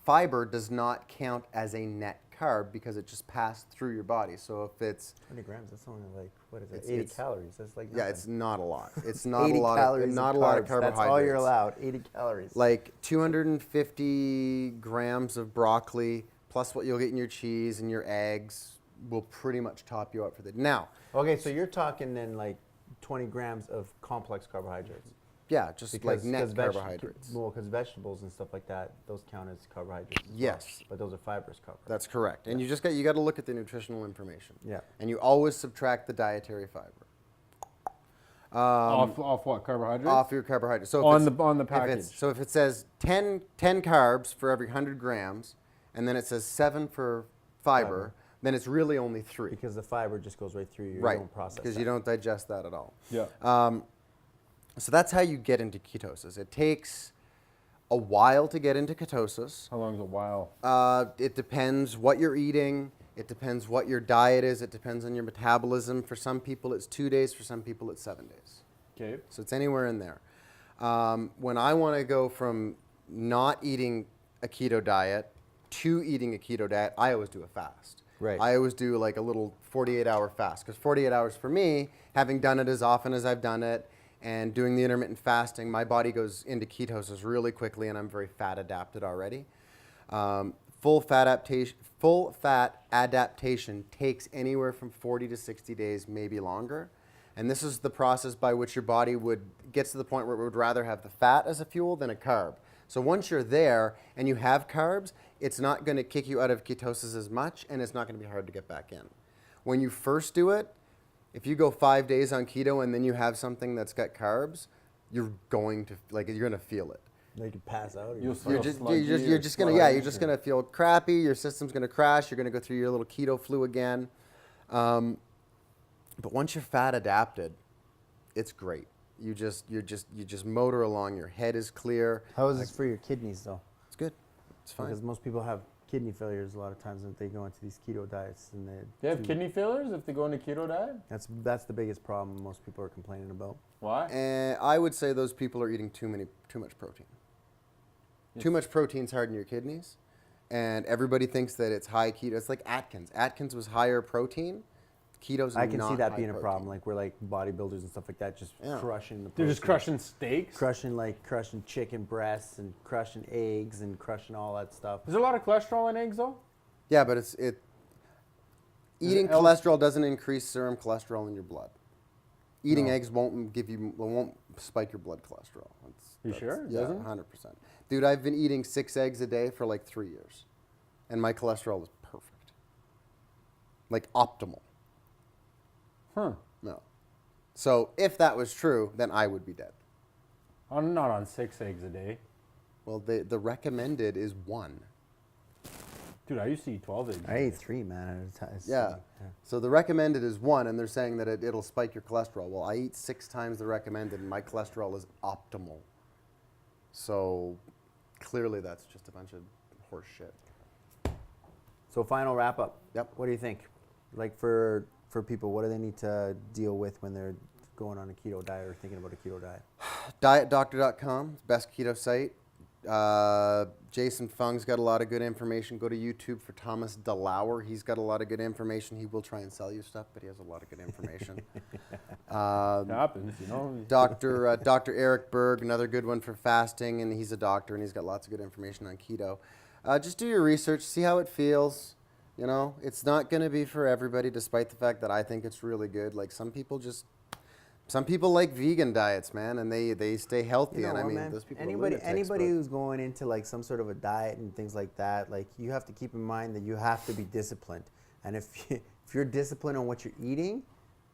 Fiber does not count as a net carb because it just passed through your body. So if it's 20 grams, that's only like, what is it, It's- 80 it's- calories. That's like yeah, nothing. it's not a lot. It's not 80 a lot calories of not of a lot of carbs. carbohydrates. That's all you're allowed, 80 calories. Like 250 grams of broccoli plus what you'll get in your cheese and your eggs will pretty much top you up for the now. Okay, so you're talking then like 20 grams of complex carbohydrates. Yeah, just like net carbohydrates. Well, because vegetables and stuff like that, those count as carbohydrates. as well. Yes. But those are fibrous carbohydrates. That's correct. And you got to look at the nutritional information. Yeah. And you always subtract the dietary fiber. Off what? Carbohydrates? Off your carbohydrates. So if On it's- the if package. so if it says 10 carbs for every 100 grams, and then it says 7 for fiber, then it's really only 3. Because the fiber just goes right through you. Right, You don't process because that. you don't digest that at all. Yeah. So that's how you get into ketosis. It takes a while to get into ketosis. How long is a while? It depends what you're eating. It depends what your diet is. It depends on your metabolism. For some people, it's 2 days. For some people, it's 7 days. Okay. So it's anywhere in there. When I want to go from not eating a keto diet to eating a keto diet, I always do a fast. Right. I always do like a little 48-hour fast, because 48 hours for me, having done it as often as I've done it and doing the intermittent fasting, my body goes into ketosis really quickly, and I'm very fat adapted already. Full fat adaptation takes anywhere from 40 to 60 days, maybe longer. And this is the process by which your body gets to the point where it would rather have the fat as a fuel than a carb. So once you're there and you have carbs, it's not going to kick you out of ketosis as much, and it's not going to be hard to get back in. When you first do it, if you go 5 days on keto and then you have something that's got carbs, you're going to feel it. They could pass out. You'll You're just gonna feel crappy. Your system's gonna crash. You're gonna go through your little keto flu again. But once you're fat adapted, it's great. You just motor along. Your head is clear. How is this for your kidneys, though? It's good. It's fine. Because most people have kidney failures a lot of times if they go into these keto diets. And They have kidney failures if they go into keto diet? That's the biggest problem most people are complaining about. Why? And I would say those people are eating too much protein. Too much protein's hard in your kidneys, and everybody thinks that it's high keto. It's like Atkins. Atkins was higher protein. Keto's I can not see that high being a protein. problem. Like we're like bodybuilders and stuff like that, just Yeah. crushing the They're just protein. crushing steaks? crushing chicken breasts and crushing eggs and crushing all that stuff. Is there a lot of cholesterol in eggs, though? Yeah, but eating L- cholesterol doesn't increase serum cholesterol in your blood. Eating eggs won't spike your blood cholesterol. You sure? It Yeah, doesn't? 100%. Dude, I've been eating 6 eggs a day for like 3 years, and my cholesterol is perfect, like optimal. Huh. No. So if that was true, then I would be dead. I'm not on 6 eggs a day. Well, the recommended is 1. Dude, I used to eat 12 eggs. I ate 3, man, at a time. Yeah. So the recommended is 1, and they're saying that it'll spike your cholesterol. Well, I eat 6 times the recommended, and my cholesterol is optimal. So clearly that's just a bunch of horse shit. So final wrap up. Yep. What do you think? Like for people, what do they need to deal with when they're going on a keto diet or thinking about a keto diet? Dietdoctor.com, best keto site. Jason Fung's got a lot of good information. Go to YouTube for Thomas DeLauer. He's got a lot of good information. He will try and sell you stuff, but he has a lot of good information. It happens, you know. Dr. Eric Berg, another good one for fasting, and he's a doctor, and he's got lots of good information on keto. Just do your research, see how it feels. You know, it's not going to be for everybody, despite the fact that I think it's really good. Like some people like vegan diets, man, and they stay healthy. You know and I what, mean, man? those people Anybody are lunatics, who's going into like some sort of a diet and things like that, like you have to keep in mind that you have to be disciplined. And if you're disciplined on what you're eating,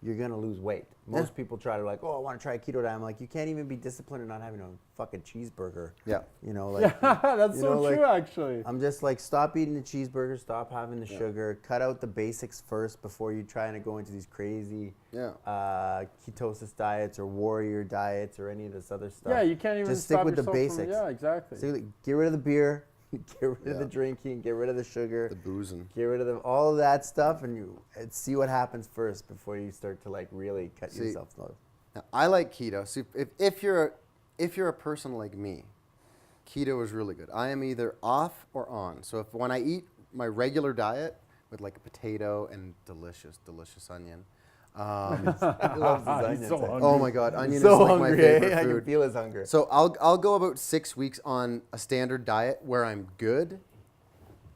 you're gonna lose weight. Most people try to like, oh, I want to try a keto diet. I'm like, you can't even be disciplined and not having a fucking cheeseburger. Yeah. You know, like That's you so know, true, actually. I'm just like, stop eating the cheeseburger, stop having the sugar, cut out the basics first before you try to go into these crazy ketosis diets or warrior diets or any of this other stuff. Yeah, you can't even just stick stop with the yourself basics. Yeah, exactly. So, like, get rid of the beer, get rid of the drinking, get rid of the sugar, the boozing. get rid of all of that stuff, and see what happens first before you start to like really cut yourself low. Now, I like keto. So if you're a person like me, keto is really good. I am either off or on. So when I eat my regular diet with like a potato and delicious onion. He loves his onions. so hungry. Oh my God, onion So is like hungry, my favorite I can food. feel his hunger. So I'll go about 6 weeks on a standard diet where I'm good,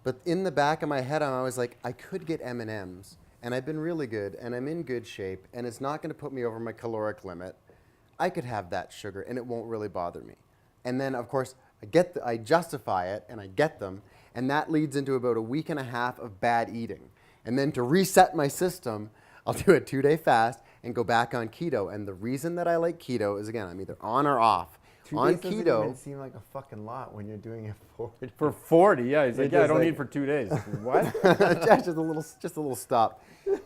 but in the back of my head I'm always like, I could get M&Ms, and I've been really good, and I'm in good shape, and it's not going to put me over my caloric limit. I could have that sugar, and it won't really bother me. And then of course I justify it, and I get them, and that leads into about a week and a half of bad eating. And then to reset my system, I'll do a 2-day fast and go back on keto. And the reason that I like keto is, again, I'm either on or off. 2 On days doesn't keto, even seem like a fucking lot when you're doing it for 40. For 40, yeah. He's like, You're yeah, I just don't like- eat for 2 days. What? just a little stop.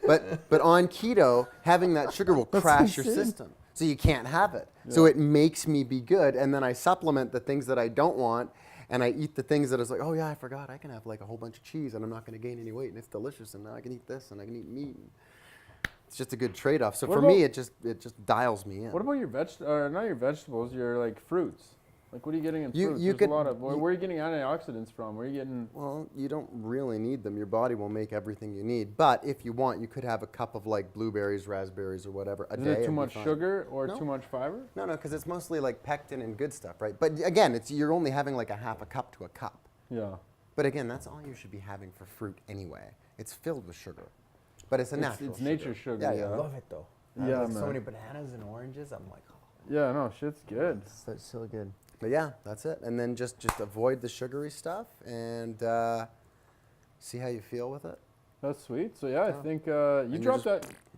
But on keto, having that sugar will crash your system, so you can't have it. Yeah. So it makes me be good, and then I supplement the things that I don't want, and I eat the things that is like, oh yeah, I forgot, I can have like a whole bunch of cheese, and I'm not going to gain any weight, and it's delicious, and now I can eat this, and I can eat meat. It's just a good trade-off. So for me, it just dials me in. What about your not your vegetables, your like fruits? Like, what are you getting in fruits? You There's a lot of, where are you getting antioxidants from? Where are you getting? Well, you don't really need them. Your body will make everything you need. But if you want, you could have a cup of like blueberries, raspberries, or whatever a day. Is it too much sugar or too much fiber? No, because it's mostly like pectin and good stuff, right? But again, you're only having like a half a cup to a cup. Yeah. But again, that's all you should be having for fruit anyway. It's filled with sugar. But it's a natural It's nature's sugar. Yeah, I yeah. love it though. Yeah, Like man. so many bananas and oranges. I'm like, oh, Yeah, no, shit's good. that's so good. But yeah, that's it. And then just avoid the sugary stuff and see how you feel with it. That's sweet. So yeah, I think you you dropped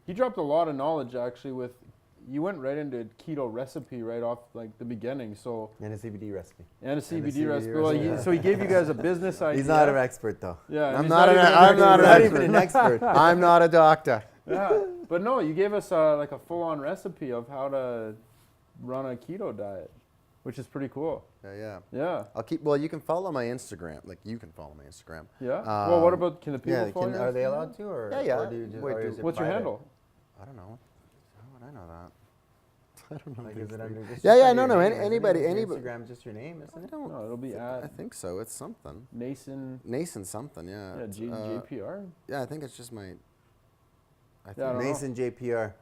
you dropped a lot of knowledge actually with. You went right into keto recipe right off like the beginning. So And a CBD recipe. and a CBD CBD recipe. Well, so he gave you guys a business idea. He's not an expert though. Yeah, and I'm he's not Even an expert. I'm not a doctor. Yeah, but no, you gave us like a full-on recipe of how to run a keto diet, which is pretty cool. Yeah. Yeah. Well, you can follow my Instagram. Like, you can follow my Instagram. Yeah. Well, what about can the people Yeah, follow you? are they allowed to? Or, Yeah. Or do you just, Wait, or is it What's your private? handle? I don't know. How would I know that? I don't know. Like, these is it things. under just Yeah, under no, your no. name, isn't it? Anybody. Is your Instagram just your name, isn't it? No, it'll be I at think so. It's something. Nason. Nason something, yeah. Yeah, It's, JPR. yeah, I think it's just my. I Yeah, I don't know. Nason JPR.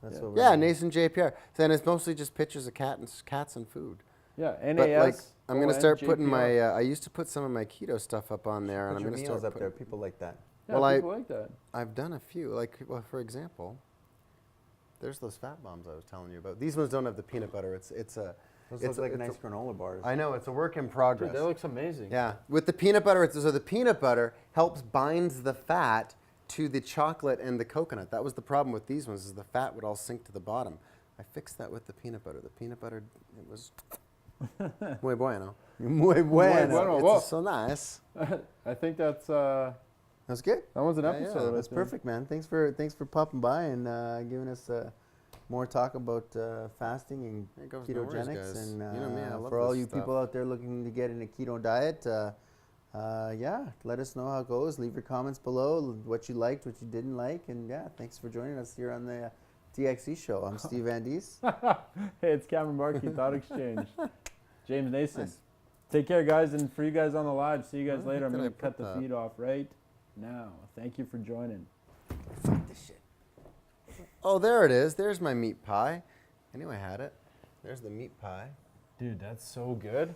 That's Yeah. what we're Yeah, doing. Nason JPR. Then it's mostly just pictures of cats and food. Yeah, But like, NAS. I'm gonna start putting my. I used to put some of my keto stuff up on there, and Put I'm your gonna meals start up there. putting. People like that. Yeah, well, people like that. I've done a few. Like, well, for example, There's those fat bombs I was telling you about. These ones don't have the peanut butter. Those look like nice granola bars. I know, it's a work in progress. Dude, that looks amazing. Yeah, with the peanut butter, so the peanut butter helps binds the fat to the chocolate and the coconut. That was the problem with these ones, is the fat would all sink to the bottom. I fixed that with the peanut butter. The peanut butter, it was muy bueno. Muy bueno. Whoa. It's so nice. I think that's That's good. that was an Yeah, episode. I That's think. perfect, man. Thanks for popping by and giving us more talk about fasting and There goes no worries, ketogenics. guys. And You know me, I love for all this you stuff. people out there looking to get in a keto diet, yeah, let us know how it goes. Leave your comments below, what you liked, what you didn't like, and yeah, thanks for joining us here on the TXcshow. I'm Steve Van Dies. Hey, it's Cameron Barkey, ThoughtXchange. James Nason. Take care, guys, and for you guys on the live, see you guys Where later. I'm did going I to cut put the that? feed off right now. Thank you for joining. Fuck this shit. Oh, there it is. There's my meat pie. I knew I had it. There's the meat pie. Dude, that's so good.